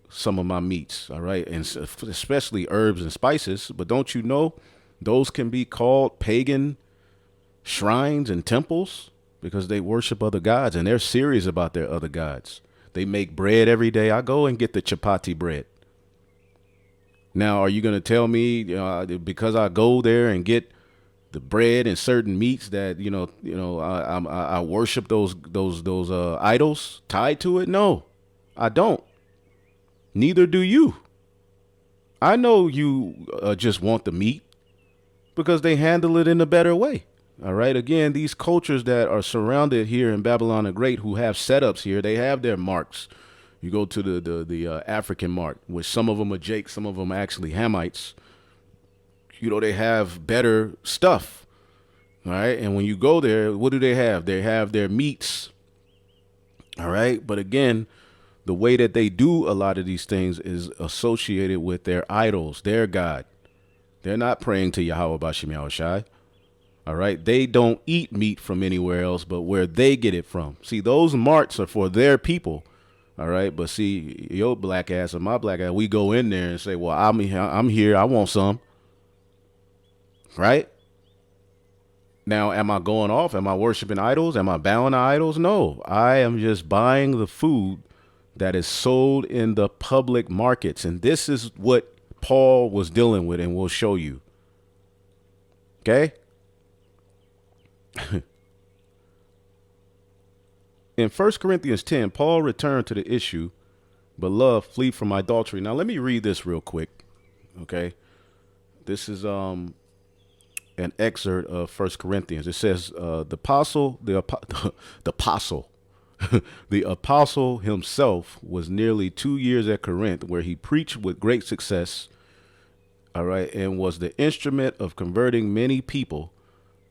some of my meats, all right, and especially herbs and spices. But don't you know those can be called pagan shrines and temples because they worship other gods and they're serious about their other gods. They make bread every day. I go and get the chapati bread. Now, are you going to tell me because I go there and get the bread and certain meats that I worship those idols tied to it? No, I don't. Neither do you. I know you just want the meat because they handle it in a better way. All right. Again, these cultures that are surrounded here in Babylon the Great, who have setups here, they have their marks. You go to the African mark, which some of them are Jakes, some of them are actually Hamites. They have better stuff. All right. And when you go there, what do they have? They have their meats. All right. But again, the way that they do a lot of these things is associated with their idols, their God. They're not praying to Yahweh Bashim Yahushai. All right. They don't eat meat from anywhere else but where they get it from. See, those marts are for their people. All right. But see, your black ass and my black ass, we go in there and say, well, I'm here. I want some. Right. Now, am I going off? Am I worshiping idols? Am I bowing to idols? No, I am just buying the food that is sold in the public markets. And this is what Paul was dealing with, and we'll show you. Okay. In 1 Corinthians 10, Paul returned to the issue, beloved, flee from idolatry. Now, let me read this real quick. Okay. This is an excerpt of 1 Corinthians. It says, the apostle, the apostle himself was nearly 2 years at Corinth, where he preached with great success. All right. And was the instrument of converting many people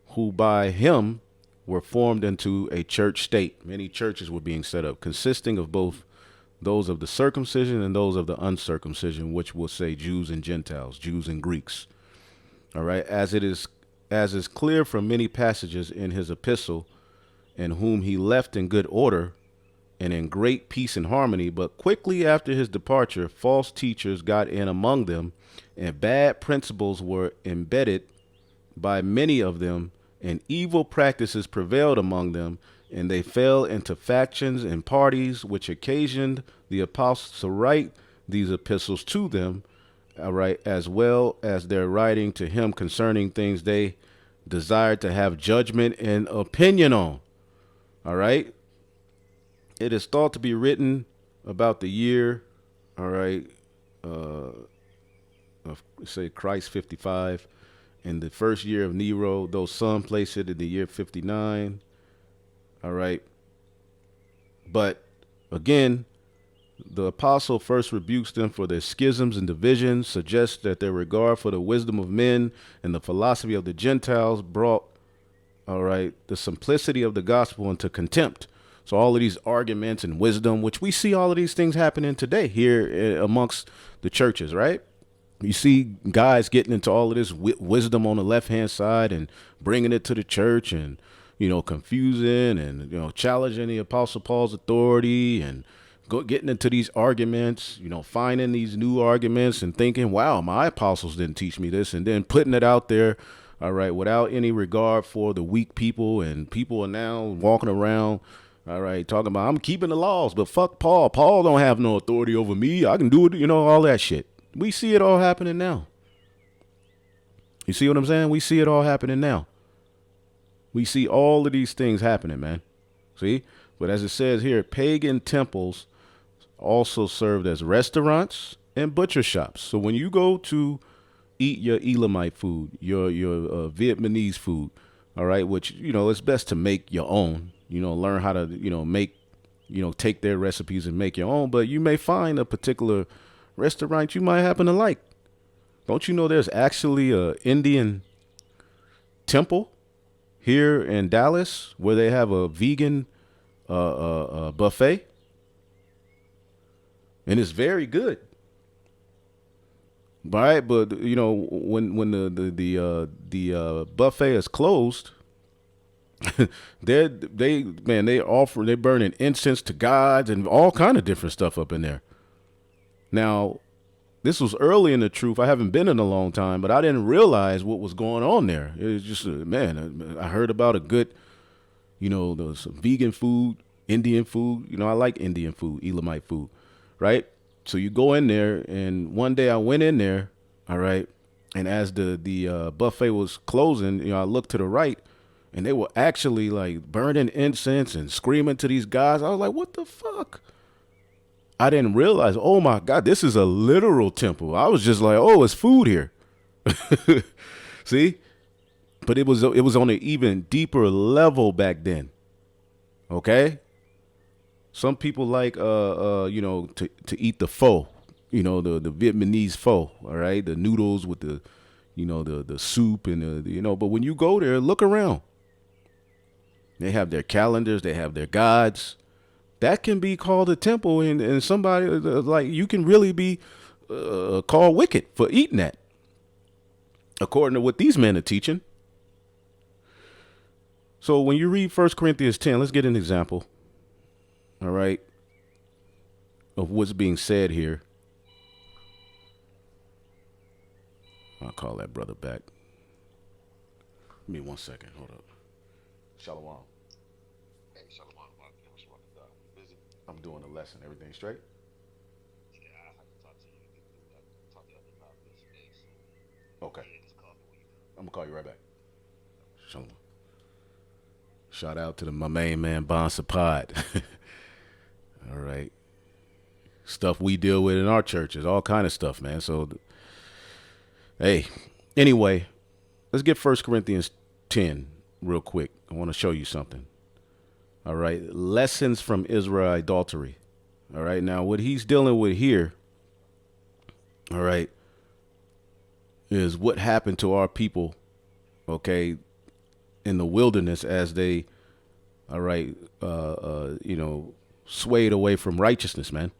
who by him were formed into a church state. Many churches were being set up, consisting of both those of the circumcision and those of the uncircumcision, which will say Jews and Gentiles, Jews and Greeks. All right. As is clear from many passages in his epistle, and whom he left in good order and in great peace and harmony. But quickly after his departure, false teachers got in among them, and bad principles were embedded by many of them, and evil practices prevailed among them, and they fell into factions and parties, which occasioned the apostles to write these epistles to them, all right, as well as their writing to him concerning things they desired to have judgment and opinion on. All right. It is thought to be written about the year, all right, of, say, Christ 55, in the first year of Nero, though some place it in the year 59. All right. But again, the apostle first rebukes them for their schisms and divisions, suggests that their regard for the wisdom of men and the philosophy of the Gentiles brought, all right, the simplicity of the gospel into contempt. So all of these arguments and wisdom, which we see all of these things happening today here amongst the churches, right? You see guys getting into all of this wisdom on the left-hand side and bringing it to the church and, confusing and, challenging the Apostle Paul's authority and getting into these arguments, finding these new arguments and thinking, wow, my apostles didn't teach me this, and then putting it out there, all right, without any regard for the weak people. And people are now walking around, all right, talking about, I'm keeping the laws, but fuck Paul. Paul don't have no authority over me. I can do it, all that shit. We see it all happening now. You see what I'm saying? We see it all happening now. We see all of these things happening, man. See? But as it says here, pagan temples also served as restaurants and butcher shops. So when you go to eat your Elamite food, your Vietnamese food, all right, which, it's best to make your own, learn how to, make, take their recipes and make your own. But you may find a particular restaurant you might happen to like. Don't you know there's actually a Indian temple here in Dallas where they have a vegan buffet, and it's very good. Right, but when the buffet is closed, they're burning incense to gods and all kind of different stuff up in there. Now, this was early in the truth. I haven't been in a long time, but I didn't realize what was going on there. It was just, I heard about a good, some vegan food, Indian food. I like Indian food, Elamite food, right? So you go in there, and one day I went in there, all right, and as the buffet was closing, I looked to the right, and they were actually like burning incense and screaming to these guys. I was like, what the fuck? I didn't realize, oh my God, this is a literal temple. I was just like, oh, it's food here. See? But it was on an even deeper level back then. Okay? Some people like to eat the pho, the Vietnamese pho, all right? The noodles with the the soup and but when you go there, look around. They have their calendars, they have their gods. That can be called a temple, and somebody like you can really be called wicked for eating that, according to what these men are teaching. So when you read 1 Corinthians 10, let's get an example. All right. of what's being said here. I'll call that brother back. Give me 1 second. Hold up. Shalom. Hey, Shalom, what's wrong with that? Busy? I'm doing a lesson. Everything straight? Yeah, I have to talk to you. Talk to other about this today. So, Okay. yeah, just call me when you're done. I'm gonna call you right back. Shalom. Shout out to my main man, Bon Sapad. All right. Stuff we deal with in our churches, all kind of stuff, man. So, hey, anyway, let's get 1 Corinthians 10 real quick. I want to show you something. All right. Lessons from Israel idolatry. All right. Now, what he's dealing with here, all right, is what happened to our people, okay, in the wilderness as they, all right, swayed away from righteousness, man.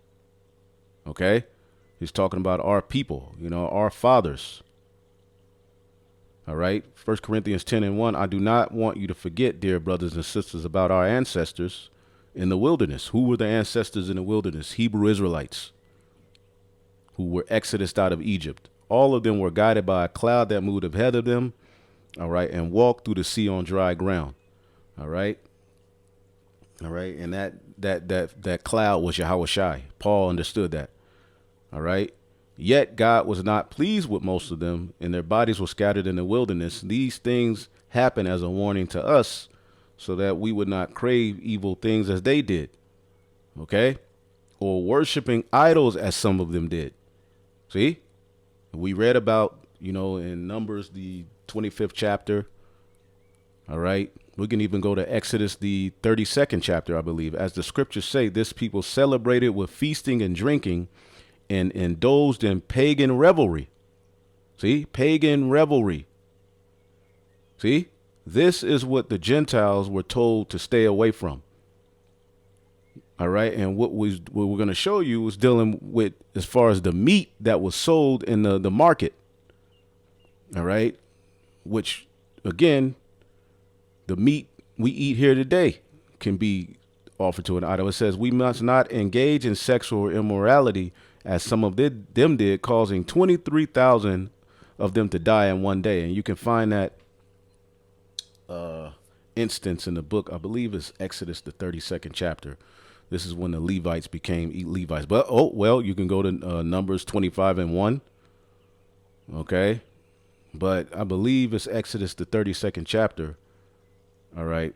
Okay. He's talking about our people, our fathers. All right. 1 Corinthians 10:1. I do not want you to forget, dear brothers and sisters, about our ancestors in the wilderness. Who were the ancestors in the wilderness? Hebrew Israelites who were exodused out of Egypt. All of them were guided by a cloud that moved ahead of them. All right. And walked through the sea on dry ground. All right. All right. And that cloud was Yahushai. Paul understood that. All right. Yet God was not pleased with most of them, and their bodies were scattered in the wilderness. These things happen as a warning to us so that we would not crave evil things as they did. Okay. Or worshiping idols as some of them did. See, we read about, in Numbers, the 25th chapter. All right. We can even go to Exodus, the 32nd chapter, I believe. As the scriptures say, this people celebrated with feasting and drinking and indulged in pagan revelry. See, pagan revelry. See, this is what the Gentiles were told to stay away from. All right. And what we're going to show you is dealing with as far as the meat that was sold in the market. All right. Which, again, the meat we eat here today can be offered to an idol. It says we must not engage in sexual immorality as some of them did, causing 23,000 of them to die in one day. And you can find that instance in the book, I believe it's Exodus, the 32nd chapter. This is when the Levites became Levites. But, you can go to Numbers 25:1. Okay. But I believe it's Exodus, the 32nd chapter. All right.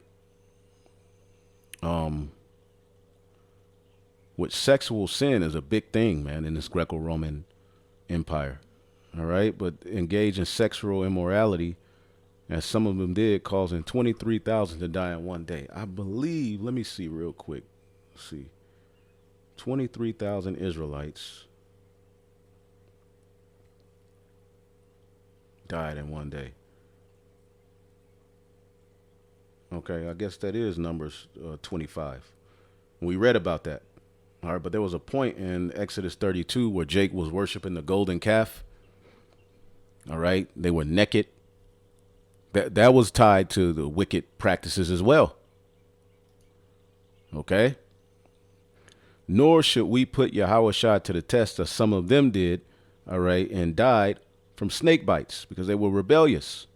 Which sexual sin is a big thing, man, in this Greco-Roman Empire. All right. But engage in sexual immorality, as some of them did, causing 23,000 to die in one day. I believe, let me see real quick. Let's see. 23,000 Israelites died in one day. Okay, I guess that is Numbers 25. We read about that. All right, but there was a point in Exodus 32 where Jake was worshiping the golden calf. All right, they were naked. That was tied to the wicked practices as well. Okay. Nor should we put Yahushua to the test as some of them did, all right, and died from snake bites because they were rebellious.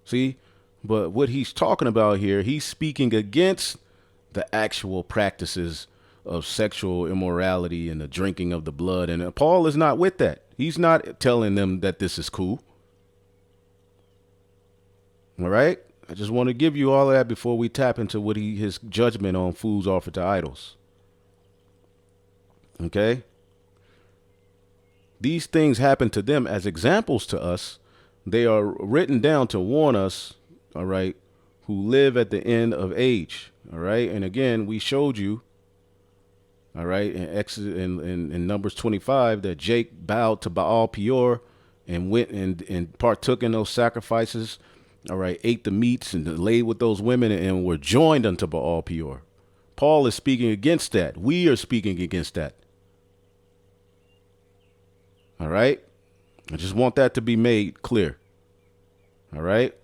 See? But what he's talking about here, he's speaking against the actual practices of sexual immorality and the drinking of the blood. And Paul is not with that. He's not telling them that this is cool. All right. I just want to give you all of that before we tap into what his judgment on foods offered to idols. Okay. These things happen to them as examples to us. They are written down to warn us, all right, who live at the end of age. All right. And again, we showed you, all right, in Exodus, in Numbers 25, that Jake bowed to Baal Peor and went and partook in those sacrifices. All right, ate the meats and laid with those women and were joined unto Baal Peor. Paul is speaking against that. We are speaking against that. All right. I just want that to be made clear. All right.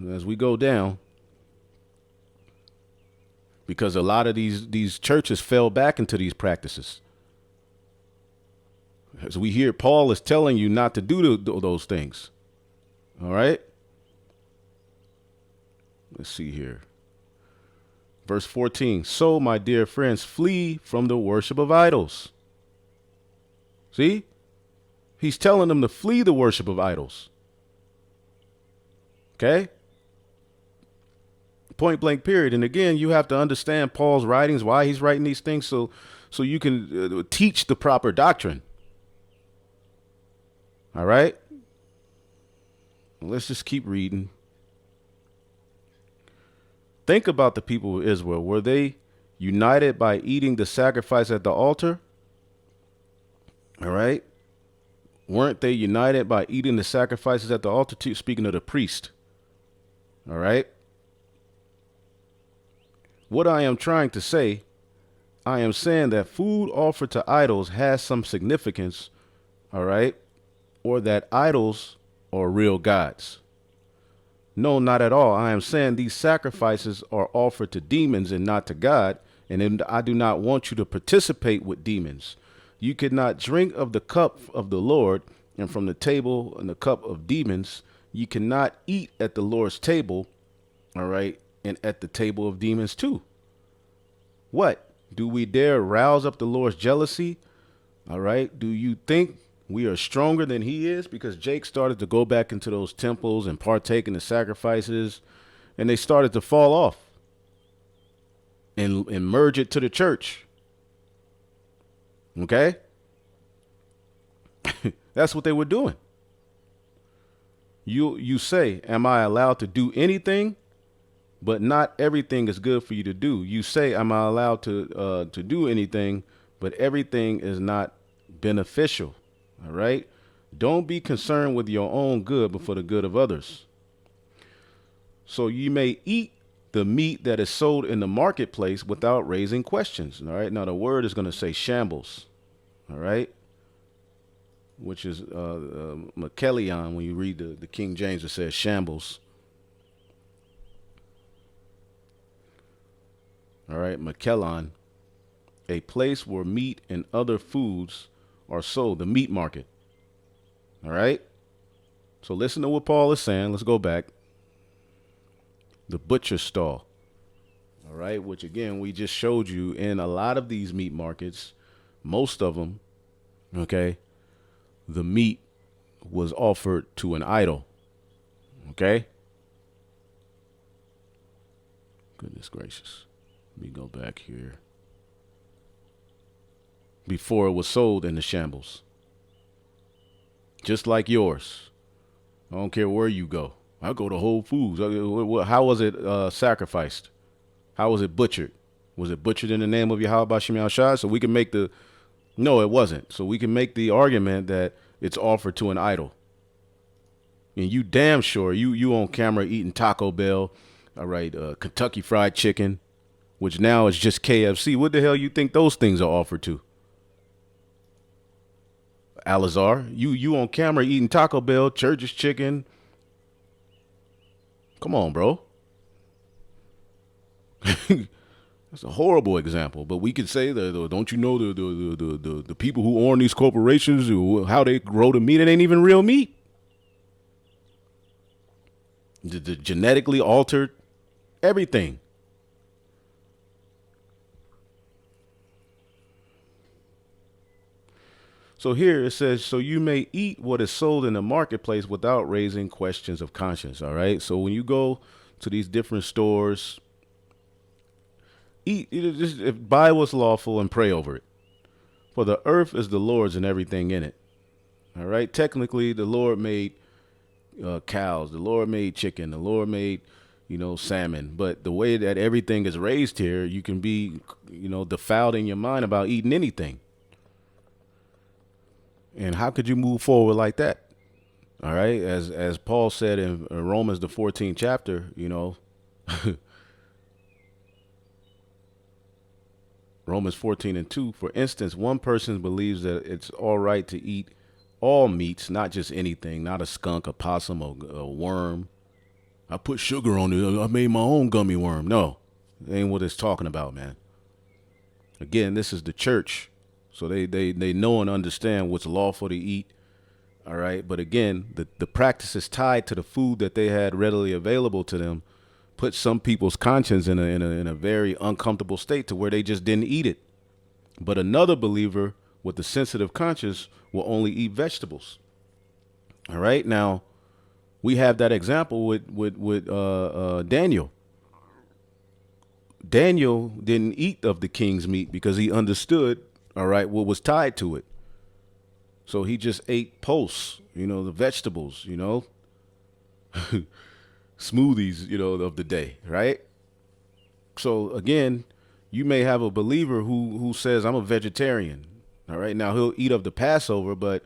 As we go down, because a lot of these churches fell back into these practices. As we hear, Paul is telling you not to do those things. All right? Let's see here. Verse 14. So, my dear friends, flee from the worship of idols. See? He's telling them to flee the worship of idols. Okay? Point blank period. And again, you have to understand Paul's writings, why he's writing these things, so you can teach the proper doctrine. All right? Let's just keep reading. Think about the people of Israel. Were they united by eating the sacrifice at the altar? All right? Weren't they united by eating the sacrifices at the altar too? Speaking of the priest. All right? What I am trying to say, I am saying that food offered to idols has some significance, all right? Or that idols are real gods. No, not at all. I am saying these sacrifices are offered to demons and not to God, and I do not want you to participate with demons. You cannot drink of the cup of the Lord and from the table and the cup of demons. You cannot eat at the Lord's table, all right, and at the table of demons too. What? Do we dare rouse up the Lord's jealousy? All right. Do you think we are stronger than he is? Because Jake started to go back into those temples and partake in the sacrifices, and they started to fall off and merge it to the church. Okay? That's what they were doing. You say, am I allowed to do anything? But not everything is good for you to do. You say, am I allowed to do anything? But everything is not beneficial. All right? Don't be concerned with your own good, but for the good of others. So you may eat the meat that is sold in the marketplace without raising questions. All right? Now the word is going to say shambles. All right? Which is Makelion. When you read the King James, it says shambles. All right, Makelon, a place where meat and other foods are sold, the meat market. All right? So listen to what Paul is saying. Let's go back. The butcher stall. All right, which again, we just showed you in a lot of these meat markets, most of them, okay, the meat was offered to an idol. Okay? Goodness gracious. Let me go back here. Before it was sold in the shambles. Just like yours. I don't care where you go. I go to Whole Foods. How was it sacrificed? How was it butchered? Was it butchered in the name of Yahweh Bashim Yahshua? So we can make the... No, it wasn't. So we can make the argument that it's offered to an idol. And you damn sure, you on camera eating Taco Bell, all right, Kentucky Fried Chicken, which now is just KFC. What the hell you think those things are offered to? Alazar, you on camera eating Taco Bell, Church's Chicken. Come on, bro. That's a horrible example, but we could say that. Don't you know the people who own these corporations, how they grow the meat? It ain't even real meat. The genetically altered everything. So here it says, so you may eat what is sold in the marketplace without raising questions of conscience. All right. So when you go to these different stores, just buy what's lawful and pray over it. For the earth is the Lord's and everything in it. All right. Technically, the Lord made cows. The Lord made chicken. The Lord made, salmon. But the way that everything is raised here, you can be, defiled in your mind about eating anything. And how could you move forward like that? All right. As Paul said in Romans, the 14th chapter, Romans 14:2, for instance, one person believes that it's all right to eat all meats, not just anything, not a skunk, a possum, a worm. I put sugar on it. I made my own gummy worm. No, that ain't what it's talking about, man. Again, this is the church. So they know and understand what's lawful to eat. All right. But again, the practices tied to the food that they had readily available to them put some people's conscience in a very uncomfortable state to where they just didn't eat it. But another believer with a sensitive conscience will only eat vegetables. All right. Now we have that example with Daniel. Daniel didn't eat of the king's meat because he understood, all right, what was tied to it. So he just ate pulse, the vegetables, smoothies, of the day, right? So again, you may have a believer who says I'm a vegetarian. All right. Now he'll eat of the Passover, but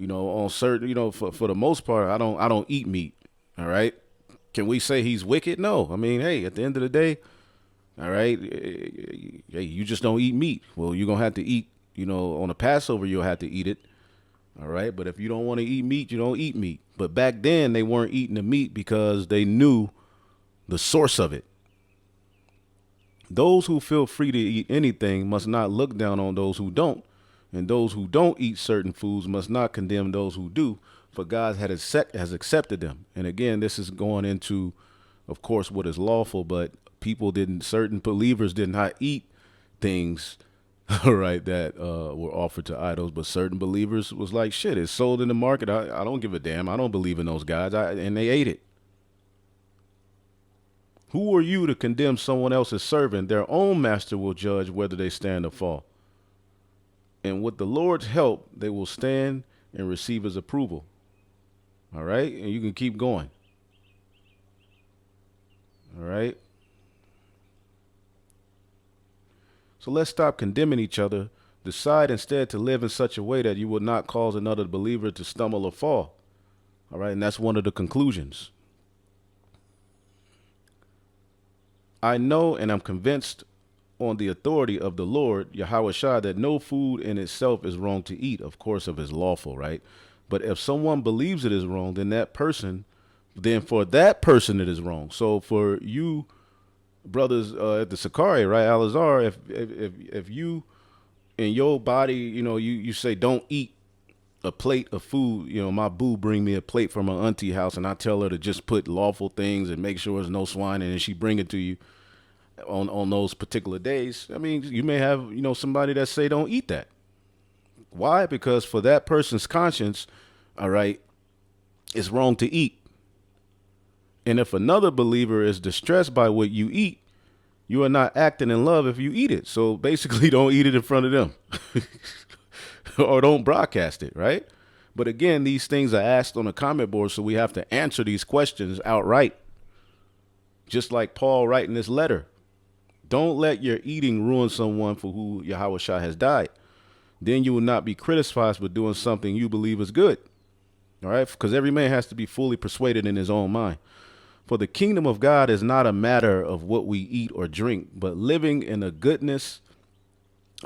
on certain, for the most part, I don't eat meat. All right. Can we say he's wicked? No. I mean, hey, at the end of the day, all right, hey, you just don't eat meat. Well, you're gonna have to eat, on the Passover, you'll have to eat it. All right. But if you don't want to eat meat, you don't eat meat. But back then they weren't eating the meat because they knew the source of it. Those who feel free to eat anything must not look down on those who don't. And those who don't eat certain foods must not condemn those who do, for God has accepted them. And again, this is going into, of course, what is lawful, but certain believers did not eat things, all right, that were offered to idols. But certain believers was like, shit, it's sold in the market. I don't give a damn. I don't believe in those guys. And they ate it. Who are you to condemn someone else's servant? Their own master will judge whether they stand or fall. And with the Lord's help, they will stand and receive his approval. All right? And you can keep going. All right? So let's stop condemning each other. Decide instead to live in such a way that you will not cause another believer to stumble or fall. All right? And that's one of the conclusions. I know and I'm convinced on the authority of the Lord, Yahweh Shai, that no food in itself is wrong to eat, of course, if it's lawful, right? But if someone believes it is wrong, then for that person it is wrong. So for you brothers at the Sakari, right, Alazar, if you in your body, you say don't eat a plate of food, my boo bring me a plate from her auntie house and I tell her to just put lawful things and make sure there's no swine, and then she bring it to you on those particular days. I mean, you may have, somebody that say don't eat that. Why? Because for that person's conscience, all right, it's wrong to eat. And if another believer is distressed by what you eat, you are not acting in love if you eat it. So basically don't eat it in front of them or don't broadcast it, right? But again, these things are asked on a comment board, so we have to answer these questions outright. Just like Paul writing this letter. Don't let your eating ruin someone for who Yahweh Shai has died. Then you will not be criticized for doing something you believe is good. All right? Because every man has to be fully persuaded in his own mind. For the kingdom of God is not a matter of what we eat or drink, but living in a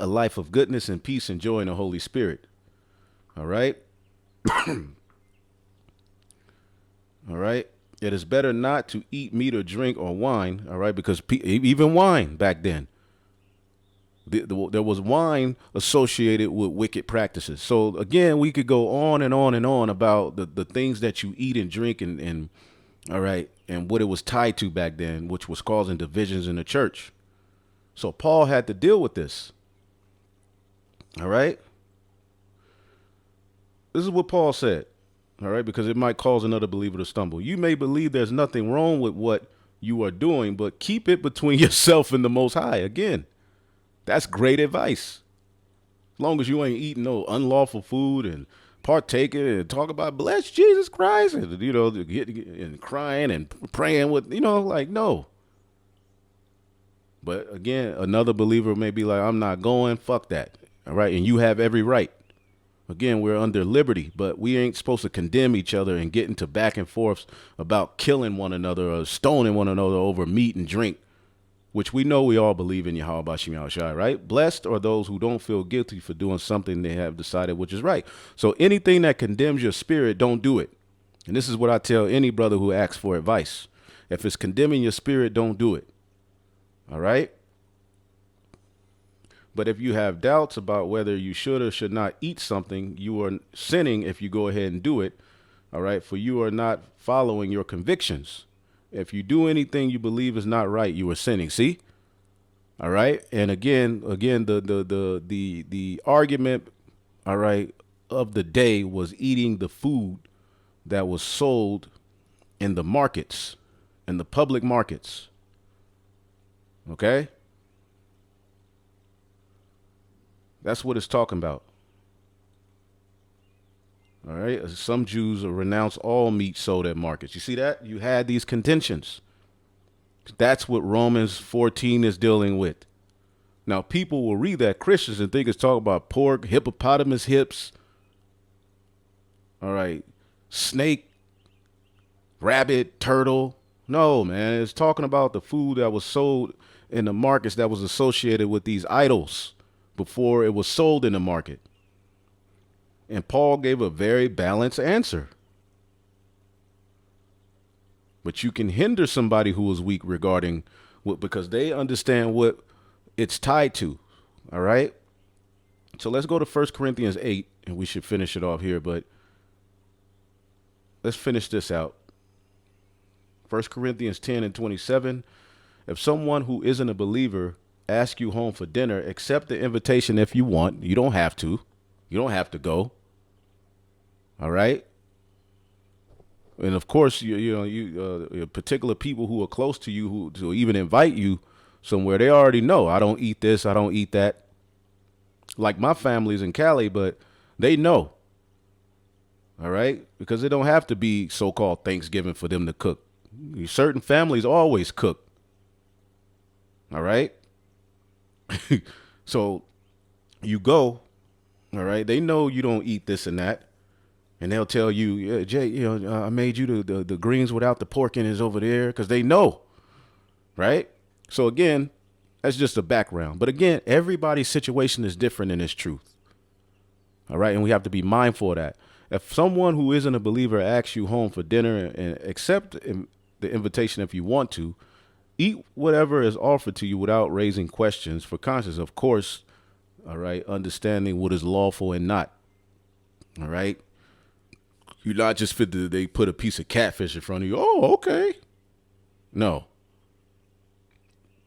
life of goodness and peace and joy in the Holy Spirit. All right? All right? It is better not to eat meat or drink or wine, all right, because even wine back then, there was wine associated with wicked practices. So, again, we could go on and on and on about the things that you eat and drink and all right, and what it was tied to back then, which was causing divisions in the church. So Paul had to deal with this. All right? This is what Paul said. All right, because it might cause another believer to stumble. You may believe there's nothing wrong with what you are doing, but keep it between yourself and the Most High. Again, that's great advice. As long as you ain't eating no unlawful food and partaking and talk about bless Jesus Christ and, and crying and praying with, no. But again, another believer may be like, I'm not going, fuck that. All right, and you have every right. Again, we're under liberty, but we ain't supposed to condemn each other and get into back and forths about killing one another or stoning one another over meat and drink, which we know we all believe in Yahweh Bashim Yahushai, right? Blessed are those who don't feel guilty for doing something they have decided which is right. So anything that condemns your spirit, don't do it. And this is what I tell any brother who asks for advice. If it's condemning your spirit, don't do it. All right? But if you have doubts about whether you should or should not eat something, you are sinning if you go ahead and do it. All right. For you are not following your convictions. If you do anything you believe is not right, you are sinning. See? All right. And again, the argument, all right, of the day was eating the food that was sold in the markets, in the public markets. Okay? That's what it's talking about. All right? Some Jews renounce all meat sold at markets. You see that? You had these contentions. That's what Romans 14 is dealing with. Now, people will read that, Christians, and think it's talking about pork, hippopotamus hips, all right, snake, rabbit, turtle. No, man, it's talking about the food that was sold in the markets that was associated with these idols before it was sold in the market. And Paul gave a very balanced answer. But you can hinder somebody who is weak regarding what, because they understand what it's tied to. All right. So let's go to 1 Corinthians 8, and we should finish it off here, but let's finish this out. 1 Corinthians 10 and 27. If someone who isn't a believer asks you home for dinner, accept the invitation if you want. You don't have to. You don't have to go. All right. And of course, you particular people who are close to you who to even invite you somewhere, they already know I don't eat this, I don't eat that. Like my family's in Cali, but they know. All right, because it don't have to be so-called Thanksgiving for them to cook. Certain families always cook. All right. So you go. All right. They know you don't eat this and that. And they'll tell you, yeah, Jay, I made you the greens without the pork in is over there, because they know. Right. So again, that's just a background. But again, everybody's situation is different in this truth. All right. And we have to be mindful of that. If someone who isn't a believer asks you home for dinner, and accept the invitation if you want to, eat whatever is offered to you without raising questions for conscience. Of course, all right, understanding what is lawful and not. All right. You're not just fit to, they put a piece of catfish in front of you. Oh, okay. No.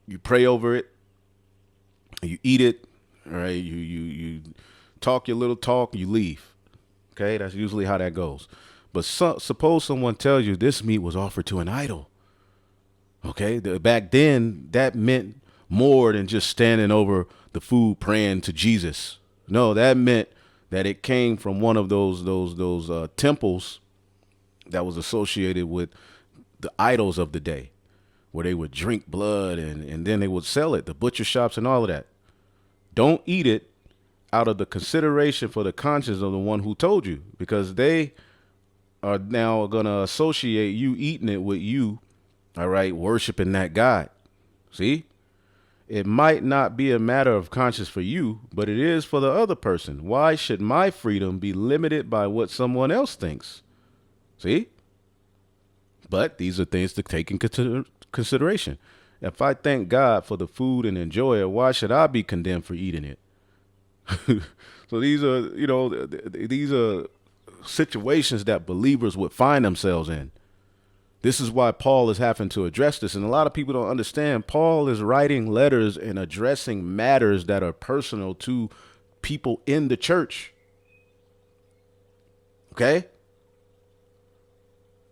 You pray over it. You eat it. All right. You talk your little talk. You leave. Okay, that's usually how that goes. But suppose someone tells you this meat was offered to an idol. Okay, back then that meant more than just standing over the food praying to Jesus. No, that meant that it came from one of those temples that was associated with the idols of the day, where they would drink blood and then they would sell it, the butcher shops and all of that. Don't eat it out of the consideration for the conscience of the one who told you, because they are now going to associate you eating it with you, all right, worshiping that God. See, it might not be a matter of conscience for you, but it is for the other person. Why should my freedom be limited by what someone else thinks? See, but these are things to take in consideration. If I thank God for the food and enjoy it, why should I be condemned for eating it? So these are situations that believers would find themselves in. This is why Paul is having to address this. And a lot of people don't understand. Paul is writing letters and addressing matters that are personal to people in the church. Okay?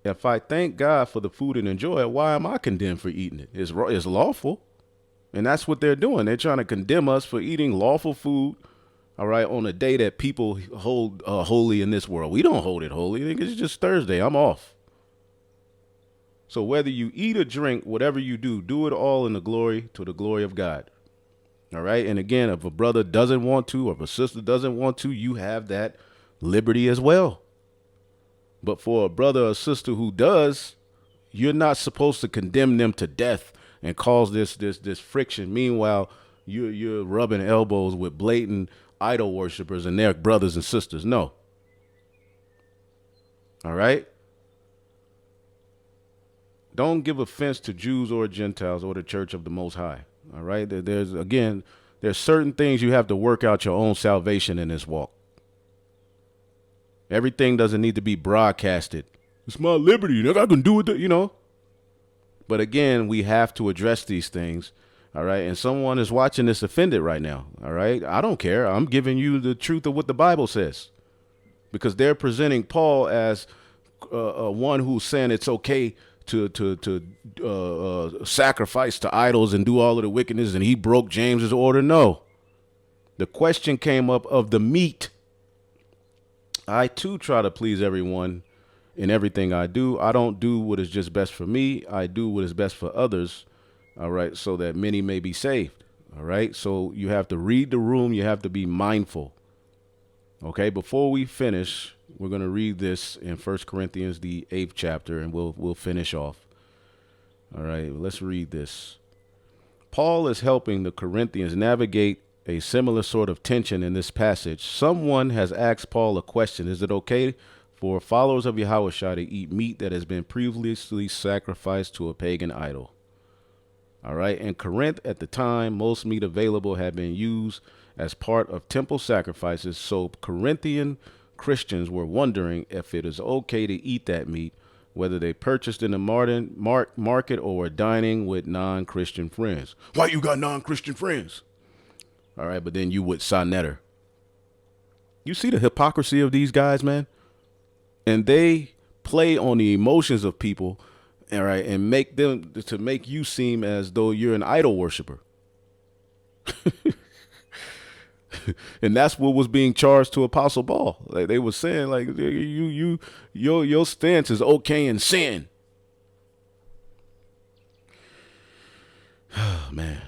If I thank God for the food and enjoy it, why am I condemned for eating it? It's lawful. And that's what they're doing. They're trying to condemn us for eating lawful food, all right, on a day that people hold holy in this world. We don't hold it holy. It's just Thursday. I'm off. So whether you eat or drink, whatever you do, do it all to the glory of God. All right. And again, if a brother doesn't want to, or if a sister doesn't want to, you have that liberty as well. But for a brother or sister who does, you're not supposed to condemn them to death and cause this friction. Meanwhile, you're rubbing elbows with blatant idol worshipers and their brothers and sisters. No. All right. Don't give offense to Jews or Gentiles or the church of the Most High. All right. There's, again, There's certain things you have to work out your own salvation in this walk. Everything doesn't need to be broadcasted. It's my liberty. I can do it, But again, we have to address these things. All right. And someone is watching this offended right now. All right. I don't care. I'm giving you the truth of what the Bible says, because they're presenting Paul as one who's saying it's okay to sacrifice to idols and do all of the wickedness, and he broke James's order. No. The question came up of the meat. I too try to please everyone in everything I do. I don't do what is just best for me. I do what is best for others. All right. So that many may be saved. All right. So you have to read the room. You have to be mindful. Okay. Before we finish, we're going to read this in 1 Corinthians, the 8th chapter, and we'll finish off. All right. Let's read this. Paul is helping the Corinthians navigate a similar sort of tension in this passage. Someone has asked Paul a question. Is it okay for followers of Yahushua to eat meat that has been previously sacrificed to a pagan idol? All right. In Corinth at the time, most meat available had been used as part of temple sacrifices. So Corinthian Christians were wondering if it is okay to eat that meat, whether they purchased in the market or were dining with non-Christian friends. Why you got non-Christian friends? All right, but then you with Sonetter. You see the hypocrisy of these guys, man? And they play on the emotions of people, all right, and make you seem as though you're an idol worshiper. And that's what was being charged to Apostle Paul. Like they were saying, like your stance is okay in sin. Oh, man.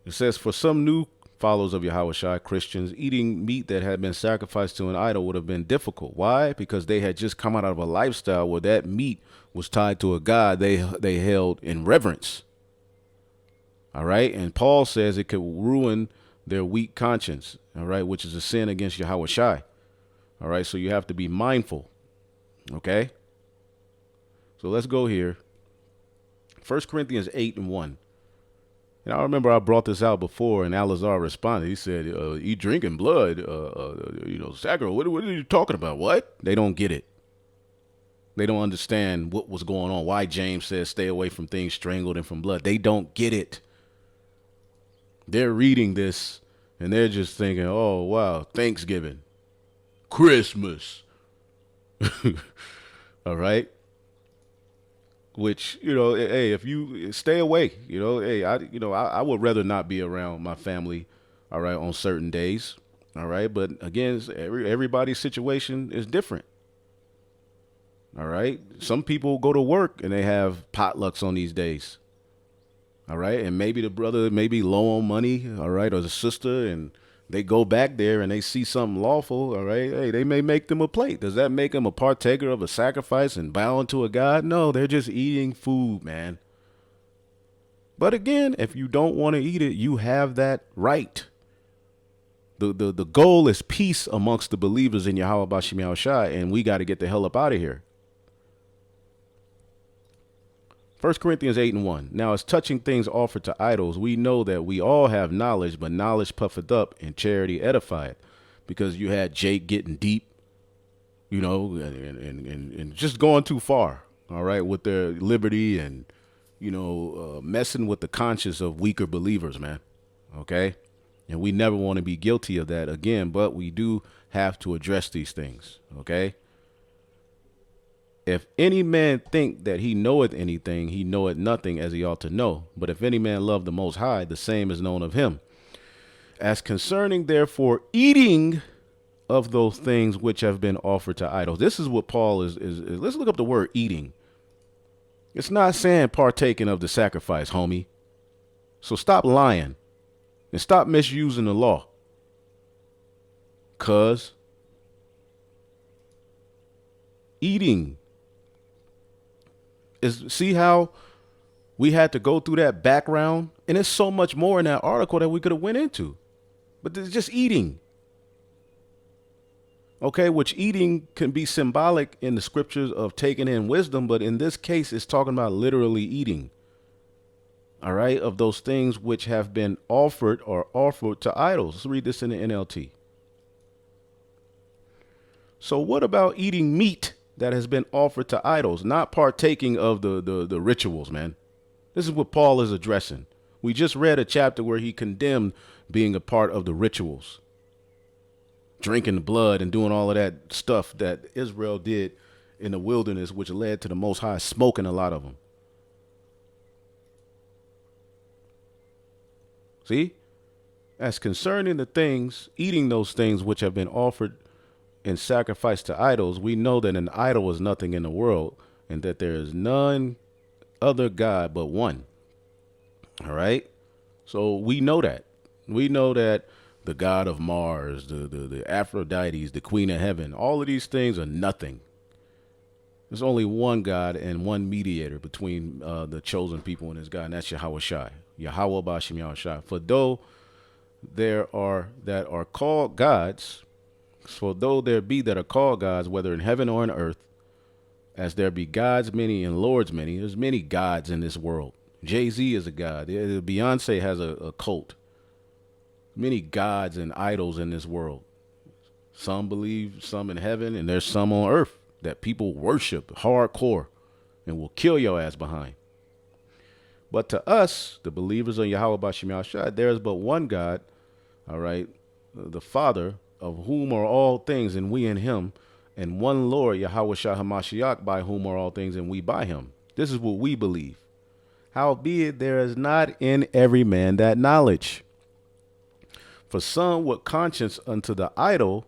It says, for some new followers of Yahushua, Christians, eating meat that had been sacrificed to an idol would have been difficult. Why? Because they had just come out of a lifestyle where that meat was tied to a god they held in reverence. All right. And Paul says it could ruin their weak conscience. All right. Which is a sin against Yahushua. All right. So you have to be mindful. OK. So let's go here. 1 Corinthians 8:1. And I remember I brought this out before, and Alazar responded. He said, "You drinking blood, sacral? What are you talking about? What?" They don't get it. They don't understand what was going on. Why James says, "Stay away from things strangled and from blood." They don't get it. They're reading this, and they're just thinking, "Oh wow, Thanksgiving, Christmas." All right. Which, hey, if you stay away, hey, I would rather not be around my family, all right, on certain days, all right. But again, everybody's situation is different, all right. Some people go to work and they have potlucks on these days, all right. And maybe the brother may be low on money, all right, or the sister, and they go back there and they see something lawful, all right, hey, they may make them a plate. Does that make them a partaker of a sacrifice and bowing to a god? No, they're just eating food, man. But again, if you don't want to eat it, you have that right. The goal is peace amongst the believers in Yahweh Bashim Yahushua, and we got to get the hell up out of here. 1 Corinthians 8:1. Now, as touching things offered to idols, we know that we all have knowledge, but knowledge puffeth up and charity edifieth. Because you had Jake getting deep, and just going too far, all right, with their liberty and, messing with the conscience of weaker believers, man. Okay. And we never want to be guilty of that again, but we do have to address these things. Okay. If any man think that he knoweth anything, he knoweth nothing as he ought to know. But if any man love the Most High, the same is known of him. As concerning, therefore, eating of those things which have been offered to idols. This is what Paul is. Let's look up the word eating. It's not saying partaking of the sacrifice, homie. So stop lying and stop misusing the law. Cause eating. See how we had to go through that background, and there's so much more in that article that we could have went into, but it's just eating. Okay, which eating can be symbolic in the scriptures of taking in wisdom, but in this case, it's talking about literally eating. all right, of those things which have been offered or offered to idols. Let's read this in the NLT. So what about eating meat that has been offered to idols, not partaking of the rituals, man? This is what Paul is addressing. We just read a chapter where he condemned being a part of the rituals, drinking the blood and doing all of that stuff that Israel did in the wilderness, which led to the Most High smoking a lot of them. See? As concerning the things, eating those things which have been offered in sacrifice to idols, we know that an idol is nothing in the world and that there is none other God but one. All right? So we know that. We know that the god of Mars, the Aphrodites, the queen of heaven, all of these things are nothing. There's only one God and one mediator between the chosen people and his God, and that's Yahweh Shai. Yahweh Bashim Yahweh Shai. For though there are that are called gods, for though there be that are called gods, whether in heaven or in earth, as there be gods many and lords many, there's many gods in this world. Jay-Z is a god. Beyonce has a cult. Many gods and idols in this world. Some believe some in heaven, and there's some on earth that people worship hardcore and will kill your ass behind. But to us, the believers of Yahweh Bashim Yahshua, there is but one God, all right, the Father, of whom are all things, and we in him, and one Lord, Yahweh Shah HaMashiach, by whom are all things, and we by him. This is what we believe. Howbeit there is not in every man that knowledge. For some with conscience unto the idol,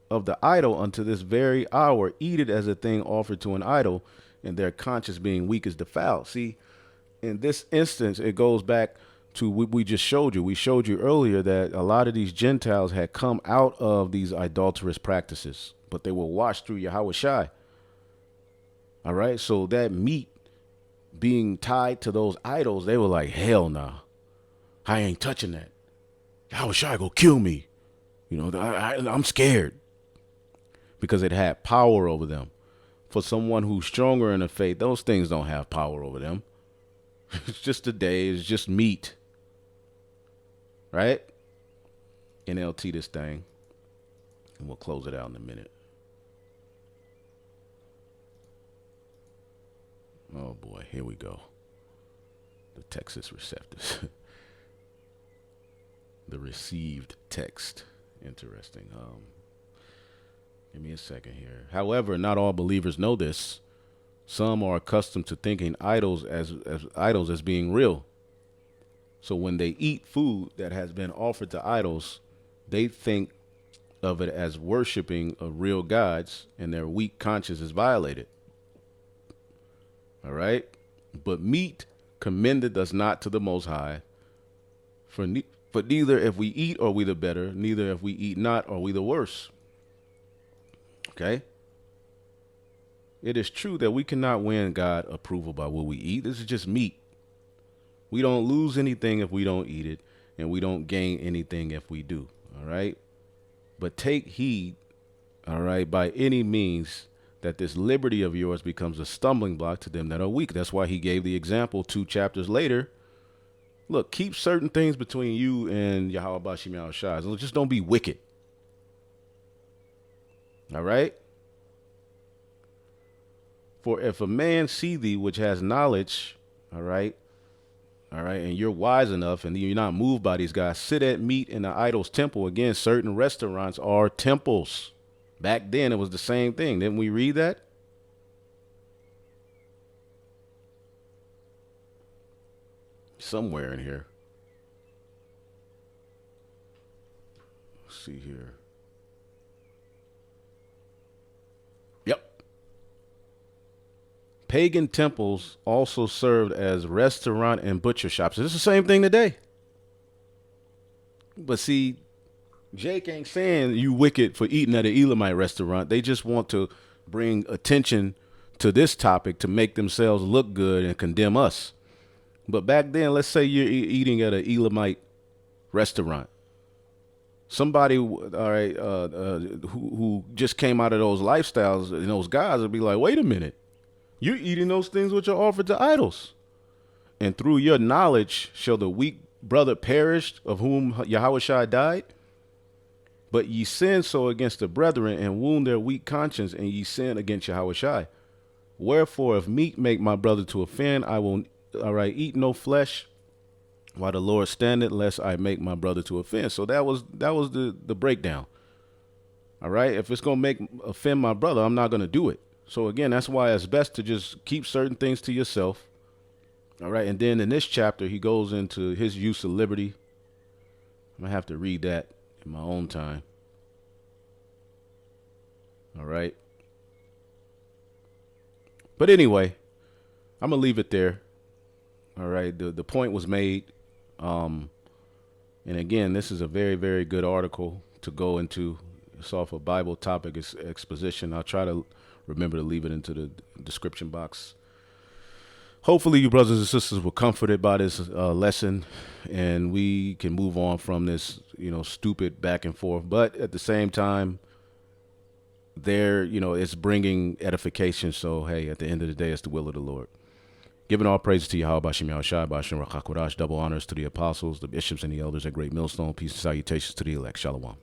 of the idol unto this very hour, eat it as a thing offered to an idol, and their conscience being weak is defiled. See, in this instance, it goes back to what we just showed you. We showed you earlier that a lot of these Gentiles had come out of these idolatrous practices, but they were washed through Yahweh Shai. All right, so that meat being tied to those idols, they were like, hell nah, I ain't touching that. Yahweh Shai go kill me. You know, I'm scared. Because it had power over them. For someone who's stronger in the faith, those things don't have power over them. It's just a day. It's just meat. Right? NLT this thing. And we'll close it out in a minute. Oh boy, here we go. The Texas receptors. The received text. Interesting. Give me a second here. However, not all believers know this. Some are accustomed to thinking idols as being real. So when they eat food that has been offered to idols, they think of it as worshiping of real gods, and their weak conscience is violated. All right? But meat commendeth us not to the Most High. For neither if we eat are we the better, neither if we eat not are we the worse. Okay? It is true that we cannot win God approval by what we eat. This is just meat. We don't lose anything if we don't eat it, and we don't gain anything if we do. All right? But take heed, all right, by any means, that this liberty of yours becomes a stumbling block to them that are weak. That's why he gave the example 2 chapters later. Look, keep certain things between you and Yahweh Bashim Yahshua. So just don't be wicked. All right? For if a man see thee which has knowledge, all right, and you're wise enough and you're not moved by these guys, sit at meat in the idol's temple. Again, certain restaurants are temples. Back then, it was the same thing. Didn't we read that? Somewhere in here. Let's see here. Yep. Pagan temples also served as restaurant and butcher shops. It's the same thing today. But see, Jake ain't saying you wicked for eating at an Elamite restaurant. They just want to bring attention to this topic to make themselves look good and condemn us. But back then, let's say you're eating at an Elamite restaurant. Somebody, all right, who just came out of those lifestyles and those guys would be like, wait a minute, you're eating those things which are offered to idols. And through your knowledge shall the weak brother perish of whom Yahushua died? But ye sin so against the brethren and wound their weak conscience, and ye sin against Yahushua. Wherefore, if meat make my brother to offend, I will, eat no flesh while the Lord standeth, lest I make my brother to offend. So that was the breakdown. All right. If it's gonna offend my brother, I'm not gonna do it. So again, that's why it's best to just keep certain things to yourself. All right. And then in this chapter, he goes into his use of liberty. I'm gonna have to read that in my own time. All right. But anyway, I'm gonna leave it there. All right. The point was made. And again, this is a very, very good article to go into. It's off a Bible topic, it's exposition. I'll try to remember to leave it into the description box. Hopefully you brothers and sisters were comforted by this lesson, and we can move on from this, stupid back and forth. But at the same time, it's bringing edification. So, hey, at the end of the day, it's the will of the Lord. Giving all praises to Yahweh, Bashim Yahushai, Bashim Rachakodash, double honors to the apostles, the bishops, and the elders at Great Millstone. Peace and salutations to the elect. Shalom.